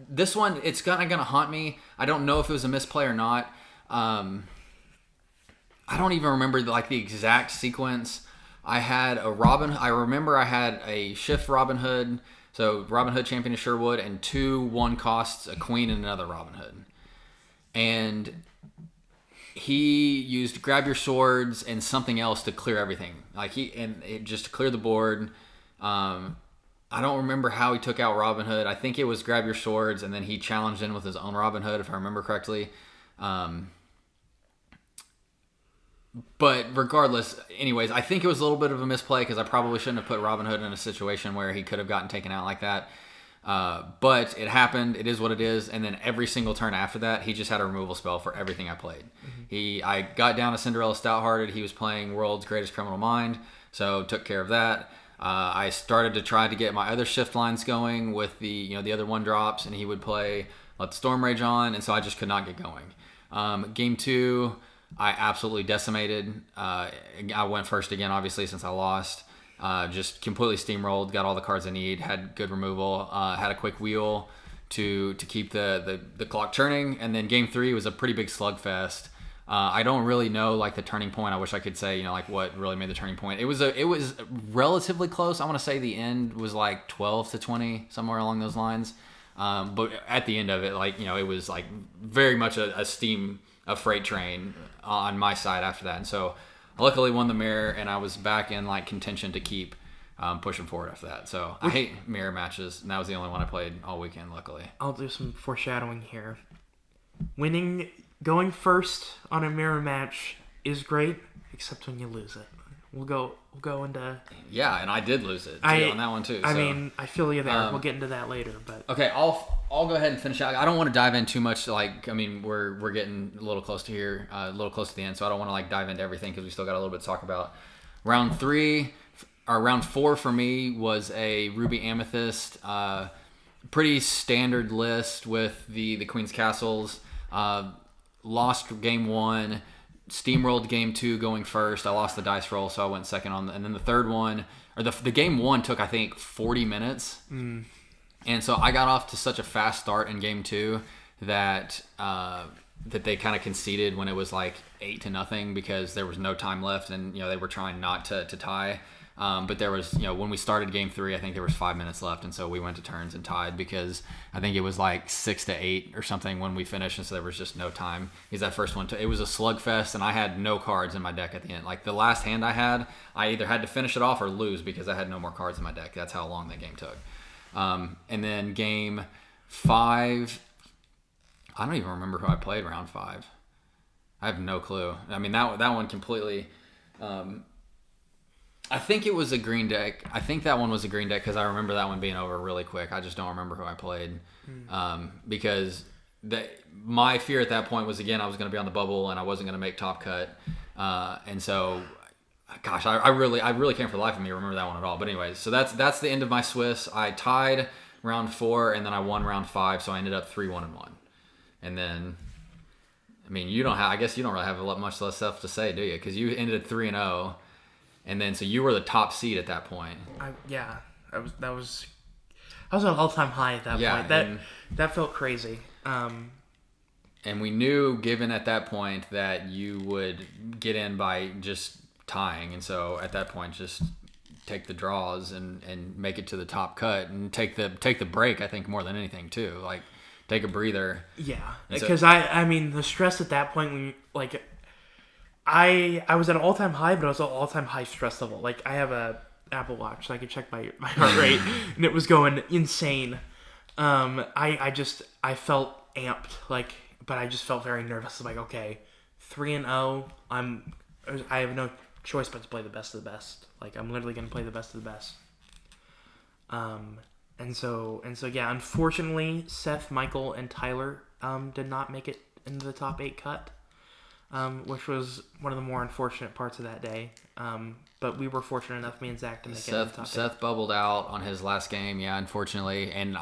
Speaker 1: this one, it's gonna haunt me. I don't know if it was a misplay or not. I don't even remember the exact sequence. I remember I had a shift Robin Hood, so Robin Hood Champion of Sherwood, and 2 1 costs, a queen and another Robin Hood, and he used grab your swords and something else to clear everything. Just to clear the board. I don't remember how he took out Robin Hood. I think it was grab your swords, and then he challenged in with his own Robin Hood, if I remember correctly. But regardless, anyways, I think it was a little bit of a misplay because I probably shouldn't have put Robin Hood in a situation where he could have gotten taken out like that. But it happened. It is what it is. And then every single turn after that, he just had a removal spell for everything I played. Mm-hmm. I got down to Cinderella Stouthearted. He was playing World's Greatest Criminal Mind, so took care of that. I started to try to get my other shift lines going with the other 1-drops, and he would play Let the Storm Rage on, and so I just could not get going. Game 2, I absolutely decimated. I went first again, obviously, since I lost. Just completely steamrolled, got all the cards I need, had good removal, had a quick wheel to keep the clock turning, and then Game 3 was a pretty big slugfest. I don't really know the turning point. I wish I could say what really made the turning point. It was relatively close. I want to say the end was 12-20, somewhere along those lines. But at the end of it, it was very much a freight train on my side after that. And so I luckily won the mirror, and I was back in contention to keep pushing forward after that. So I hate mirror matches, and that was the only one I played all weekend, luckily.
Speaker 2: I'll do some foreshadowing here. Going first on a mirror match is great, except when you lose it. We'll go into... Yeah,
Speaker 1: and I did lose it on that one too.
Speaker 2: I mean, I feel you there. We'll get into that later, but...
Speaker 1: Okay, I'll go ahead and finish out. I don't want to dive in too much. We're getting a little close to here, a little close to the end, so I don't want to dive into everything because we still got a little bit to talk about. Round 4 for me was a Ruby Amethyst, pretty standard list with the Queen's Castles. Lost game 1, steamrolled game 2 going first. I lost the dice roll, so I went second and then the third one, or the game 1 took I think 40 minutes, and so I got off to such a fast start in game 2 that they kind of conceded when it was 8-0 because there was no time left, and they were trying not to tie. But there was, when we started game 3, I think there was 5 minutes left, and so we went to turns and tied because I think it was 6-8 or something when we finished, and so there was just no time. Because that first one, it was a slugfest, and I had no cards in my deck at the end. The last hand I had, I either had to finish it off or lose because I had no more cards in my deck. That's how long that game took. And then game 5, I don't even remember who I played round 5. I have no clue. I mean, that one completely... I think it was a green deck. I think that one was a green deck because I remember that one being over really quick. I just don't remember who I played because my fear at that point was, again, I was going to be on the bubble and I wasn't going to make top cut. And so, gosh, I really can't for the life of me remember that one at all. But anyways, so that's the end of my Swiss. I tied round 4 and then I won round 5, so I ended up 3-1-1. And then, I mean, I guess you don't really have much less stuff to say, do you? Because you ended 3-0. And then, so you were the top seed at that point.
Speaker 2: That was an all-time high at that point. That felt crazy.
Speaker 1: And we knew, given at that point, that you would get in by just tying. And so, at that point, just take the draws and make it to the top cut and take the break. I think more than anything too. take a breather.
Speaker 2: Yeah,
Speaker 1: And so-
Speaker 2: because I mean the stress at that point when like I was at an all-time high, but I was at an all-time high stress level. Like I have a Apple Watch, so I could check my heart rate, and it was going insane. I felt amped, like, but I just felt very nervous. I'm like, okay, 3-0. I have no choice but to play the best of the best. Like I'm literally gonna play the best of the best. And so yeah. Unfortunately, Seth, Michael, and Tyler did not make it into the top 8 cut, which was one of the more unfortunate parts of that day. But we were fortunate enough, me and Zach, to make it in the top 8.
Speaker 1: Seth bubbled out on his last game, yeah, unfortunately. And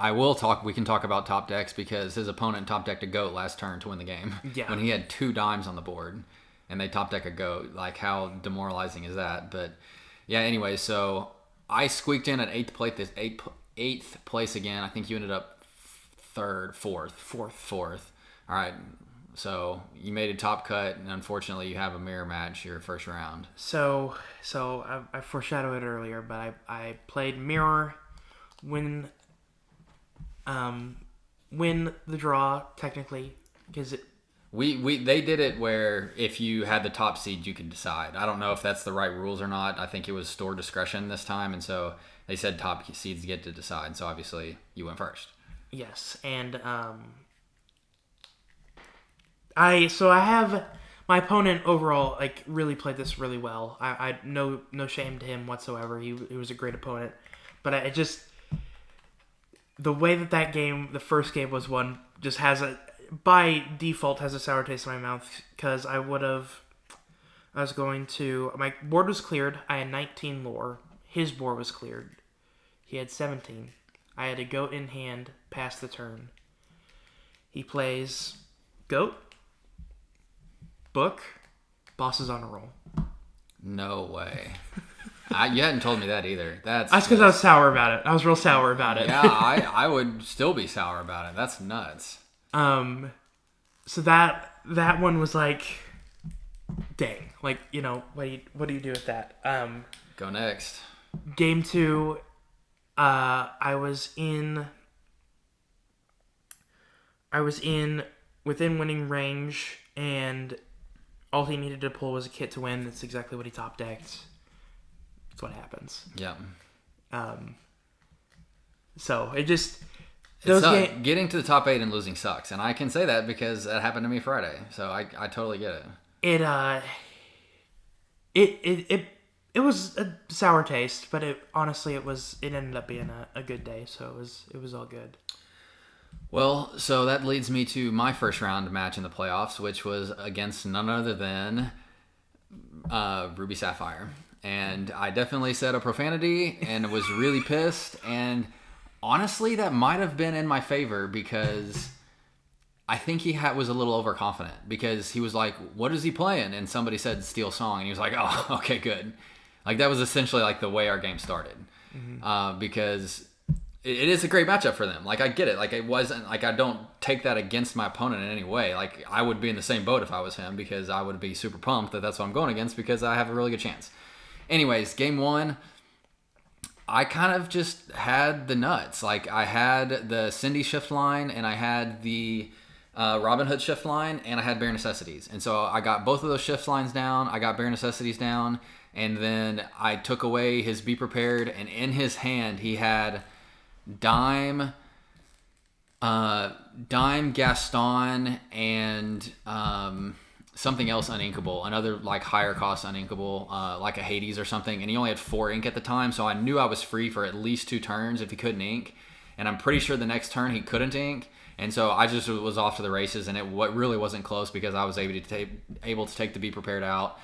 Speaker 1: we can talk about top decks because his opponent top decked a goat last turn to win the game.
Speaker 2: Yeah.
Speaker 1: When he had 2 dimes on the board and they top deck a goat. Like, how demoralizing is that? But yeah, anyway, so I squeaked in at 8th place again. I think you ended up fourth. All right. So you made a top cut, and unfortunately, you have a mirror match your first round.
Speaker 2: So I foreshadowed it earlier, but I played mirror, win the draw technically, because
Speaker 1: they did it where if you had the top seed, you could decide. I don't know if that's the right rules or not. I think it was store discretion this time, and so they said top seeds get to decide. So obviously, you went first.
Speaker 2: Yes, and I have my opponent overall like really played this really well. I no shame to him whatsoever. He was a great opponent, but I just the way that game, the first game was won, just by default has a sour taste in my mouth because my board was cleared. I had 19 lore. His board was cleared. He had 17. I had a goat in hand past the turn. He plays goat, book, boss is on a roll.
Speaker 1: No way. You hadn't told me that either. That's
Speaker 2: because I was sour about it. I was real sour about it.
Speaker 1: Yeah, I would still be sour about it. That's nuts.
Speaker 2: So that one was like, dang. Like, what do you do with that?
Speaker 1: Go next.
Speaker 2: Game 2, I was within winning range, and all he needed to pull was a kit to win. That's exactly what he top decked. That's what happens.
Speaker 1: Yeah.
Speaker 2: So it just
Speaker 1: getting to the top 8 and losing sucks, and I can say that because that happened to me Friday. So I totally get it.
Speaker 2: It was a sour taste, but it ended up being a good day. So it was all good.
Speaker 1: Well, so that leads me to my first round match in the playoffs, which was against none other than Ruby Sapphire. And I definitely said a profanity and was really pissed. And honestly, that might have been in my favor because I think he was a little overconfident because he was like, what is he playing? And somebody said Steel Song. And he was like, oh, okay, good. Like, that was essentially like the way our game started. Mm-hmm. Because it is a great matchup for them. Like, I get it. Like, it wasn't like I don't take that against my opponent in any way. Like, I would be in the same boat if I was him because I would be super pumped that that's what I'm going against because I have a really good chance. Anyways, game 1, I kind of just had the nuts. Like, I had the Cindy shift line and I had the Robin Hood shift line and I had Bare Necessities. And so I got both of those shift lines down. I got Bare Necessities down. And then I took away his Be Prepared. And in his hand, he had Dime Gaston and something else uninkable, another like higher cost uninkable, like a Hades or something, and he only had 4 ink at the time, so I knew I was free for at least 2 turns if he couldn't ink, and I'm pretty sure the next turn he couldn't ink, and so I just was off to the races, and it really wasn't close because I was able to take the Be Prepared out.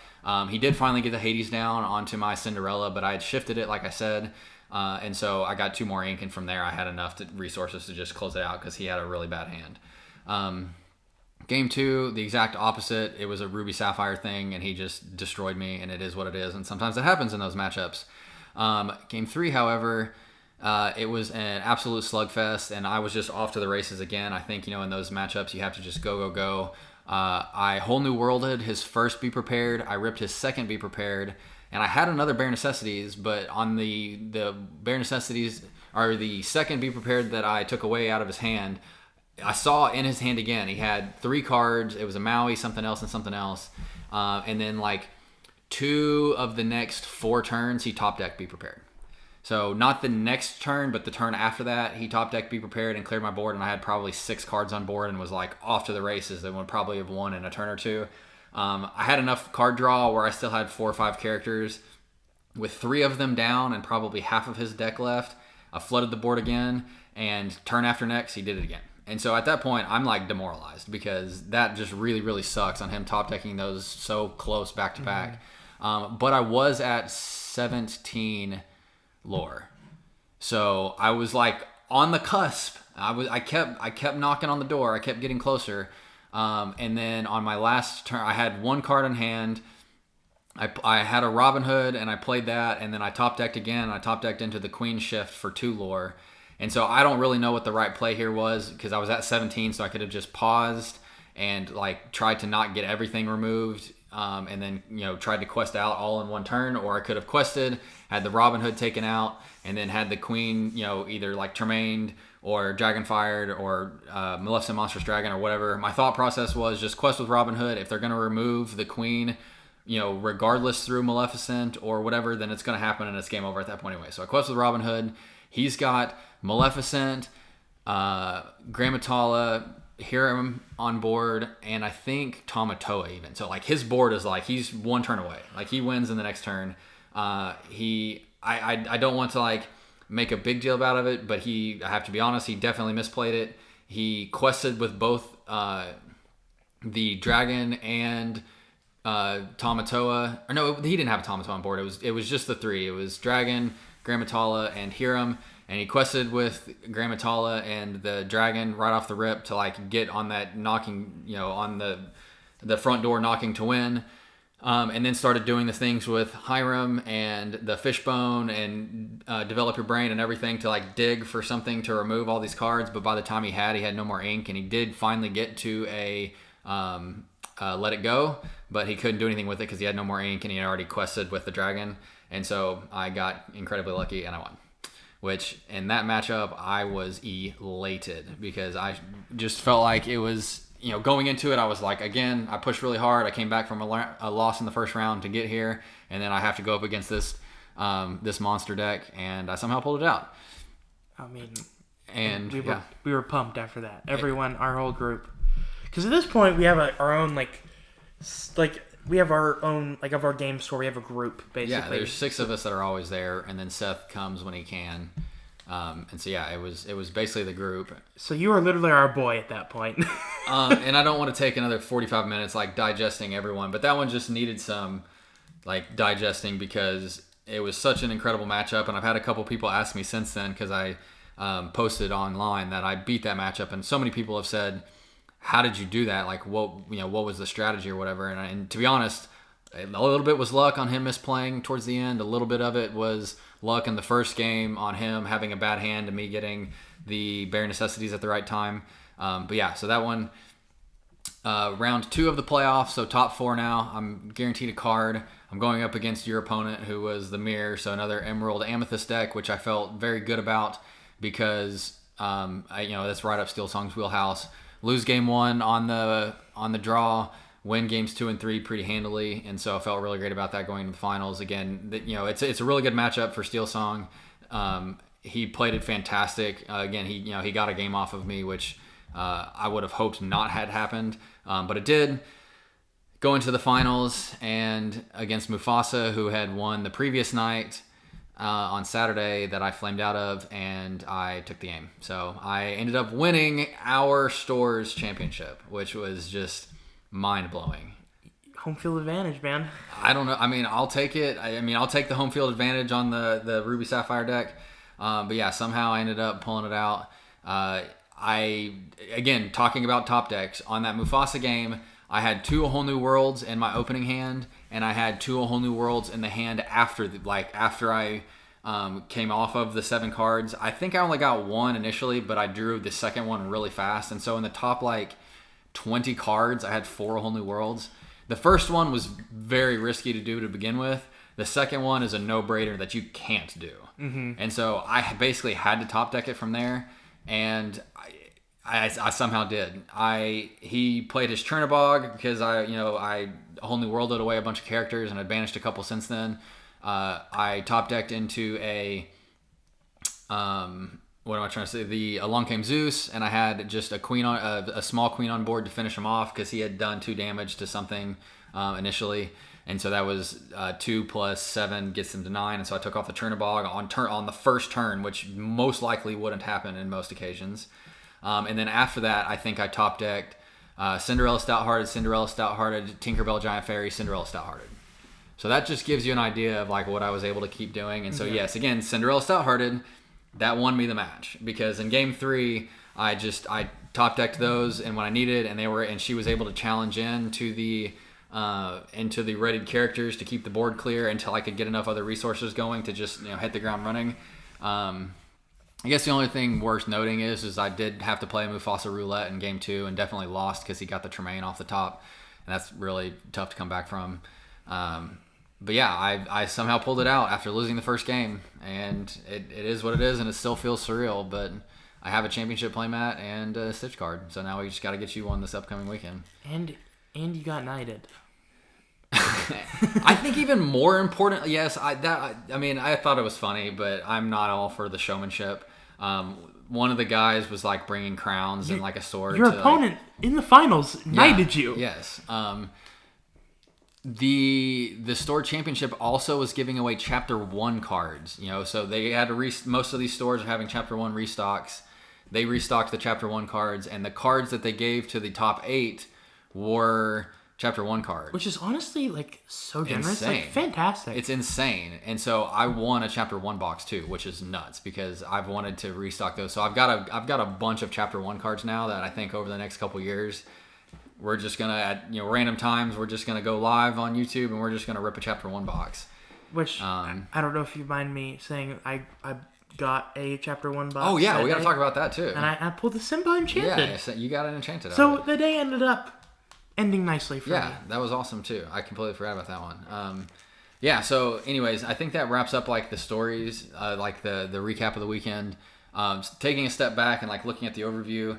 Speaker 1: He did finally get the Hades down onto my Cinderella, but I had shifted it like I said, and so I got 2 more ink, and from there I had enough resources to just close it out because he had a really bad hand. Game 2, the exact opposite. It was a Ruby Sapphire thing, and he just destroyed me, and it is what it is, and sometimes it happens in those matchups. Game 3, however, it was an absolute slugfest, and I was just off to the races again. I think, in those matchups, you have to just go. I whole new worlded his first Be Prepared. I ripped his second Be Prepared, and I had another Bare Necessities, but on the Bare Necessities, or the second Be Prepared that I took away out of his hand, I saw in his hand again, he had 3 cards. It was a Maui, something else, and something else. And then like 2 of the next 4 turns, he top decked Be Prepared. So not the next turn, but the turn after that, he top decked Be Prepared and cleared my board, and I had probably 6 cards on board and was like off to the races. That would probably have won in a turn or 2. I had enough card draw where I still had 4 or 5 characters with 3 of them down and probably half of his deck left. I flooded the board again, and turn after next, he did it again. And so at that point, I'm like demoralized because that just really, really sucks on him top decking those so close back to back. But I was at 17 lore, so I was like on the cusp. I kept knocking on the door. I kept getting closer. And then on my last turn, I had 1 card in hand. I had a Robin Hood, and I played that, and then I top decked again. I top decked into the Queen Shift for 2 lore. And so I don't really know what the right play here was because I was at 17, so I could have just paused and like tried to not get everything removed, and then tried to quest out all in one turn, or I could have quested, had the Robin Hood taken out, and then had the Queen either like Tremained or Dragonfired or Maleficent Monstrous Dragon or whatever. My thought process was just quest with Robin Hood. If they're going to remove the Queen, regardless through Maleficent or whatever, then it's going to happen and it's game over at that point anyway. So I quest with Robin Hood. He's got Maleficent, Grammatala, Hiram on board, and I think Tamatoa even. So like his board is like he's 1 turn away. Like he wins in the next turn. I don't want to like make a big deal about it, but I have to be honest, he definitely misplayed it. He quested with both the dragon and Tamatoa. Or no, he didn't have a Tamatoa on board. It was just the 3. It was Dragon, Grammatala, and Hiram. And he quested with Grammatala and the dragon right off the rip to like get on that knocking, on the front door knocking to win. And then started doing the things with Hiram and the fishbone and develop your brain and everything to like dig for something to remove all these cards. But by the time he had no more ink, and he did finally get to a let it go, but he couldn't do anything with it because he had no more ink and he had already quested with the dragon. And so I got incredibly lucky and I won. Which, in that matchup, I was elated because I just felt like it was, going into it, I was like, again, I pushed really hard. I came back from a loss in the first round to get here, and then I have to go up against this monster deck, and I somehow pulled it out.
Speaker 2: I mean,
Speaker 1: and
Speaker 2: we were pumped after that. Everyone, our whole group. Because at this point, we have our own, we have our own, of our game store, we have a group, basically. Yeah,
Speaker 1: there's 6 of us that are always there, and then Seth comes when he can. And so, yeah, it was basically the group.
Speaker 2: So you are literally our boy at that point.
Speaker 1: And I don't want to take another 45 minutes, digesting everyone, but that one just needed some, digesting because it was such an incredible matchup, and I've had a couple people ask me since then because I posted online that I beat that matchup, and so many people have said, how did you do that? What was the strategy or whatever? And to be honest, a little bit was luck on him misplaying towards the end. A little bit of it was luck in the first game on him having a bad hand and me getting the bare necessities at the right time. But yeah, so that one, round 2 of the playoffs. So top 4 now. I'm guaranteed a card. I'm going up against your opponent, who was the Mirror. So another Emerald Amethyst deck, which I felt very good about because that's right up Steel Song's wheelhouse. Lose game 1 on the draw, win games 2 and 3 pretty handily, and so I felt really great about that going into the finals. Again, it's a really good matchup for Steel Song. He played it fantastic. Again, he got a game off of me, which I would have hoped not had happened, but it did. Go into the finals and against Mufasa, who had won the previous night. On Saturday that I flamed out of, and I took the game. So I ended up winning our store's championship, which was just mind-blowing.
Speaker 2: Home field advantage, man.
Speaker 1: I don't know. I mean, I'll take it. I'll take the home field advantage on the Ruby Sapphire deck. But yeah, somehow I ended up pulling it out. Again, talking about top decks, on that Mufasa game, I had 2 Whole New Worlds in my opening hand, and I had 2 Whole New Worlds in the hand after I came off of the 7 cards. I think I only got 1 initially, but I drew the second one really fast. And so in the top 20 cards, I had 4 Whole New Worlds. The first one was very risky to do to begin with. The second one is a no-brainer that you can't do. Mm-hmm. And so I basically had to top deck it from there. And I somehow did. He played his Chernobog because I wholly worlded away a bunch of characters and I banished a couple since then. I top decked into a what am I trying to say? The Along Came Zeus, and I had just a small queen on board to finish him off because he had done 2 damage to something initially, and so that was 2 plus 7 gets him to 9, and so I took off the Chernobog on the first turn, which most likely wouldn't happen in most occasions. And then after that, I think I top decked Cinderella Stouthearted, Tinkerbell Giant Fairy, Cinderella Stouthearted. So that just gives you an idea of like what I was able to keep doing. And so yes, again, Cinderella Stouthearted, that won me the match because in game 3, I top decked those and when I needed, and she was able to challenge into the rated characters to keep the board clear until I could get enough other resources going to just hit the ground running. I guess the only thing worth noting is I did have to play Mufasa Roulette in game 2 and definitely lost because he got the Tremaine off the top, and that's really tough to come back from. But yeah, I somehow pulled it out after losing the first game, and it is what it is, and it still feels surreal, but I have a championship playmat and a Stitch card, so now we just got to get you one this upcoming weekend.
Speaker 2: And you got knighted.
Speaker 1: I think even more important, yes, I thought it was funny, but I'm not all for the showmanship. One of the guys was like bringing crowns and like a sword.
Speaker 2: Your opponent in the finals knighted you.
Speaker 1: Yes. The store championship also was giving away chapter 1 cards, so they had to most of these stores are having chapter 1 restocks. They restocked the chapter 1 cards, and the cards that they gave to the top 8 were chapter 1 cards.
Speaker 2: Which is honestly like so generous.
Speaker 1: Insane.
Speaker 2: Like fantastic.
Speaker 1: It's insane. And so I won a chapter 1 box too, which is nuts because I've wanted to restock those. So I've got a bunch of chapter 1 cards now that I think over the next couple years we're just gonna at random times we're just gonna go live on YouTube and we're just gonna rip a chapter 1 box.
Speaker 2: Which I don't know if you mind me saying I got a chapter 1 box.
Speaker 1: Oh yeah, we gotta talk about that too.
Speaker 2: And I pulled the Simba Enchanted.
Speaker 1: Yeah, you got an Enchanted.
Speaker 2: So the day ended up ending nicely for me.
Speaker 1: Yeah, that was awesome too. I completely forgot about that one. Yeah, so anyways, I think that wraps up like the stories, like the recap of the weekend. Taking a step back and like looking at the overview,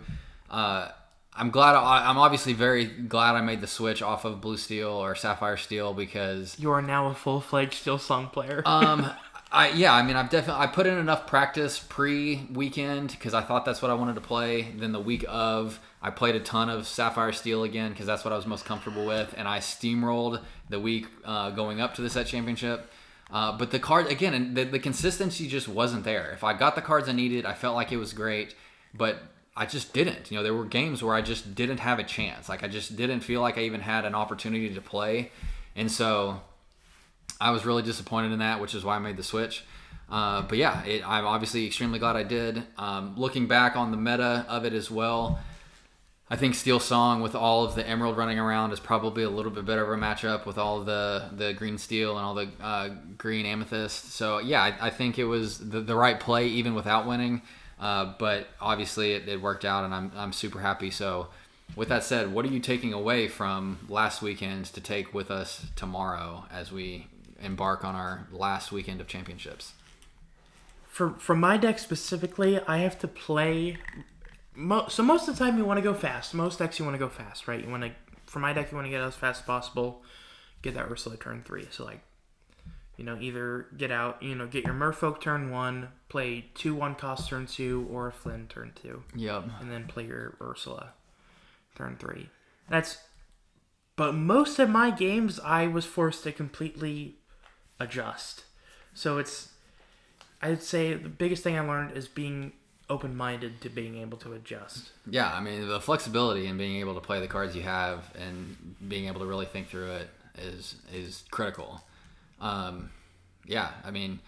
Speaker 1: I'm obviously very glad I made the switch off of Blue Steel or Sapphire Steel because
Speaker 2: you are now a full-fledged Steel Song player.
Speaker 1: I put in enough practice pre-weekend because I thought that's what I wanted to play. Then the week of, I played a ton of Sapphire Steel again because that's what I was most comfortable with, and I steamrolled the week going up to the set championship. But the card again, and the consistency just wasn't there. If I got the cards I needed, I felt like it was great, but I just didn't. There were games where I just didn't have a chance. Like I just didn't feel like I even had an opportunity to play, and so I was really disappointed in that, which is why I made the switch. But yeah, I'm obviously extremely glad I did. Looking back on the meta of it as well, I think Steel Song with all of the Emerald running around is probably a little bit better of a matchup with all of the green Steel and all the green Amethyst. So yeah, I think it was the right play even without winning. But obviously it worked out, and I'm super happy. So with that said, what are you taking away from last weekend to take with us tomorrow as we embark on our last weekend of championships?
Speaker 2: For my deck specifically, I have to play. So most of the time you want to go fast. Most decks you want to go fast, right? For my deck, you want to get as fast as possible. Get that Ursula turn 3. So either get your Merfolk turn 1, play 2 1-cost turn 2, or a Flynn turn 2.
Speaker 1: Yep.
Speaker 2: And then play your Ursula turn 3. But most of my games, I was forced to completely adjust. So I'd say the biggest thing I learned is being open-minded to being able to adjust.
Speaker 1: Yeah, I mean, the flexibility and being able to play the cards you have and being able to really think through it is critical. Yeah, I mean,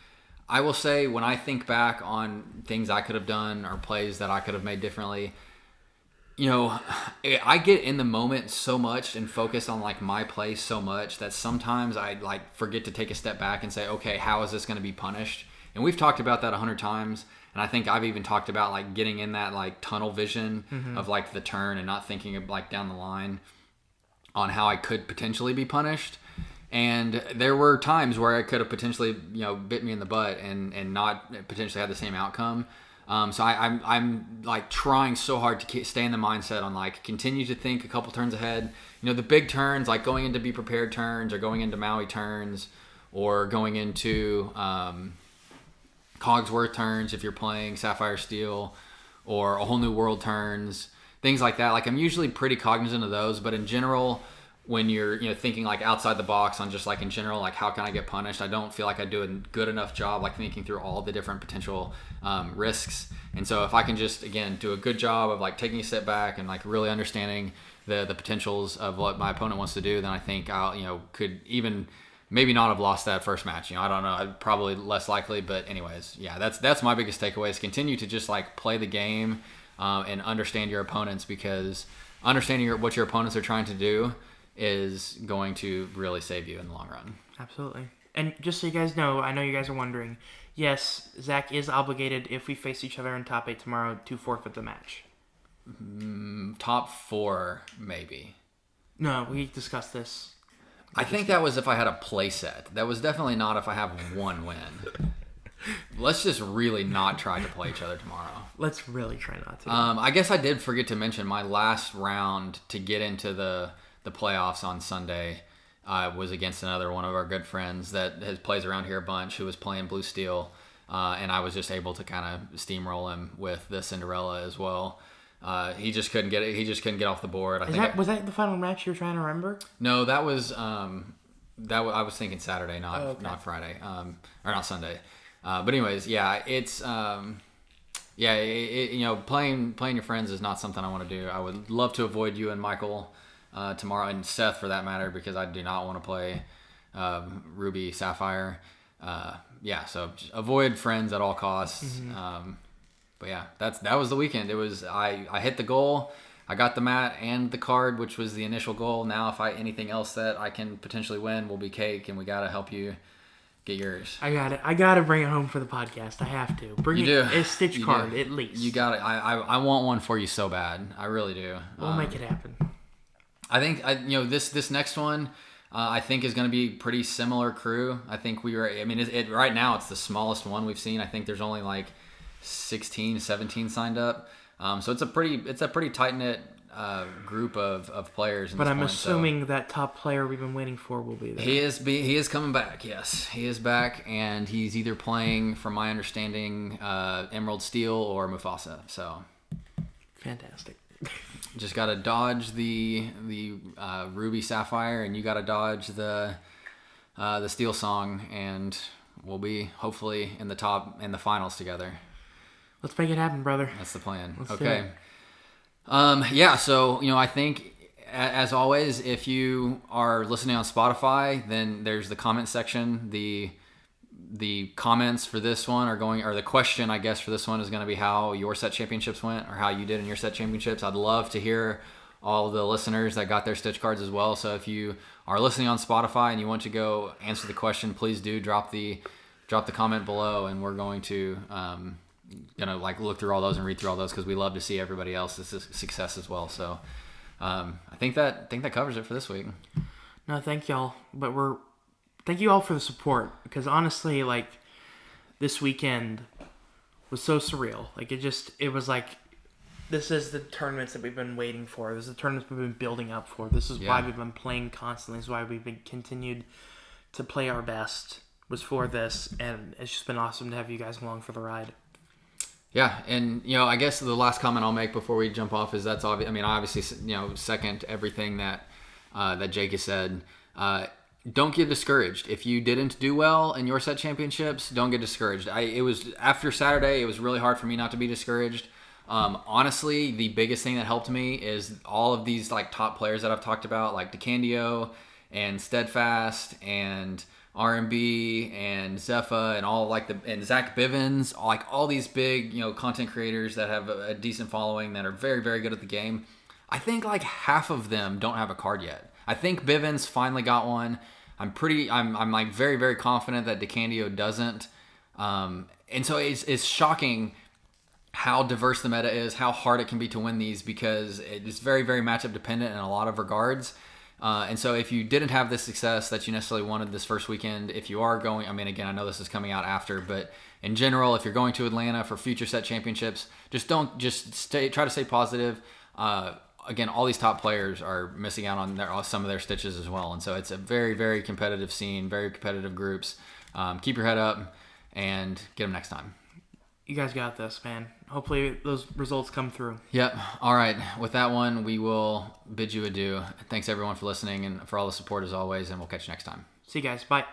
Speaker 1: I will say when I think back on things I could have done or plays that I could have made differently, I get in the moment so much and focus on like my play so much that sometimes I like forget to take a step back and say, okay, how is this going to be punished? And we've talked about that 100 times. And I think I've even talked about like getting in that like tunnel vision of like the turn and not thinking of like down the line on how I could potentially be punished. And there were times where I could have potentially, bit me in the butt and not potentially had the same outcome. So I'm like trying so hard to stay in the mindset on like continue to think a couple turns ahead. The big turns, like going into Be Prepared turns or going into Maui turns or going into Cogsworth turns if you're playing Sapphire Steel, or A Whole New World turns, things like that. Like I'm usually pretty cognizant of those, but in general, when you're thinking like outside the box on just like in general, like how can I get punished, I don't feel like I do a good enough job like thinking through all the different potential risks. And so if I can just again do a good job of like taking a step back and like really understanding the potentials of what my opponent wants to do, then I think I'll could even maybe not have lost that first match. I don't know. Probably less likely, but anyways, yeah, that's my biggest takeaway is continue to just like play the game and understand your opponents, because understanding what your opponents are trying to do is going to really save you in the long run.
Speaker 2: Absolutely. And just so you guys know, I know you guys are wondering, yes, Zach is obligated if we face each other in top 8 tomorrow to forfeit the match.
Speaker 1: Top 4, maybe.
Speaker 2: No, we discussed this.
Speaker 1: I think that was if I had a play set. That was definitely not if I have one win. Let's just really not try to play each other tomorrow.
Speaker 2: Let's really try not to.
Speaker 1: I guess I did forget to mention my last round to get into the playoffs on Sunday was against another one of our good friends that plays around here a bunch, who was playing Blue Steel, and I was just able to kind of steamroll him with the Cinderella as well. He just couldn't get it. He just couldn't get off the board.
Speaker 2: Was that the final match you were trying to remember?
Speaker 1: No, that was I was thinking Saturday, not Friday, or not Sunday. But anyways, yeah, it's playing your friends is not something I want to do. I would love to avoid you and Michael tomorrow, and Seth for that matter, because I do not want to play Ruby Sapphire. So just avoid friends at all costs. Mm-hmm. But yeah, that was the weekend. It was I hit the goal, I got the mat and the card, which was the initial goal. Now if anything else that I can potentially win will be cake, and we gotta help you get yours.
Speaker 2: I gotta bring it home for the podcast. I have to bring a Stitch card at least.
Speaker 1: You got it. I want one for you so bad. I really do.
Speaker 2: We'll make it happen.
Speaker 1: I think this next one I think is going to be pretty similar crew. I think right now it's the smallest one we've seen. I think there's only like 16, 17 signed up. So it's a pretty tight knit group of players.
Speaker 2: But I'm assuming that top player we've been waiting for will be there.
Speaker 1: He is coming back. Yes, he is back, and he's either playing, from my understanding, Emerald Steel or Mufasa. So
Speaker 2: fantastic.
Speaker 1: Just gotta dodge the Ruby Sapphire, and you gotta dodge the Steel Song, and we'll be hopefully in the finals together.
Speaker 2: Let's make it happen, brother.
Speaker 1: That's the plan.
Speaker 2: Let's
Speaker 1: okay. So I think as always, if you are listening on Spotify, then there's the comment section. The comments for this one or the question, I guess, for this one is going to be how your set championships went, or how you did in your set championships. I'd love to hear all the listeners that got their Stitch cards as well. So if you are listening on Spotify and you want to go answer the question, please do drop the comment below, and we're going to look through all those and read through all those, because we love to see everybody else's success as well. So I think that covers it for this week.
Speaker 2: No, thank y'all. But thank you all for the support, because honestly, like, this weekend was so surreal. Like, it was like, this is the tournaments that we've been waiting for. This is the tournaments we've been building up for. This is why we've been playing constantly. This is why we've been continued to play our best, was for this. And it's just been awesome to have you guys along for the ride.
Speaker 1: Yeah, and I guess the last comment I'll make before we jump off is that's obvious. I mean, obviously, second everything that Jake has said. Don't get discouraged. If you didn't do well in your set championships, don't get discouraged. It was after Saturday, it was really hard for me not to be discouraged. Honestly, the biggest thing that helped me is all of these like top players that I've talked about, like DeCandio and Steadfast and R&B and Zepha and all and Zach Bivens, like all these big content creators that have a decent following that are very, very good at the game. I think like half of them don't have a card yet. I think Bivens finally got one. I'm like very, very confident that DeCandio doesn't. And so it's shocking how diverse the meta is, how hard it can be to win these, because it is very, very matchup dependent in a lot of regards. And so if you didn't have the success that you necessarily wanted this first weekend, if you are going, I mean, again, I know this is coming out after, but in general, if you're going to Atlanta for future set championships, try to stay positive. Again, all these top players are missing out on some of their stitches as well. And so it's a very, very competitive scene, very competitive groups. Keep your head up and get them next time.
Speaker 2: You guys got this, man. Hopefully those results come through.
Speaker 1: Yep. All right. With that one, we will bid you adieu. Thanks everyone for listening and for all the support as always, and we'll catch you next time.
Speaker 2: See you guys. Bye.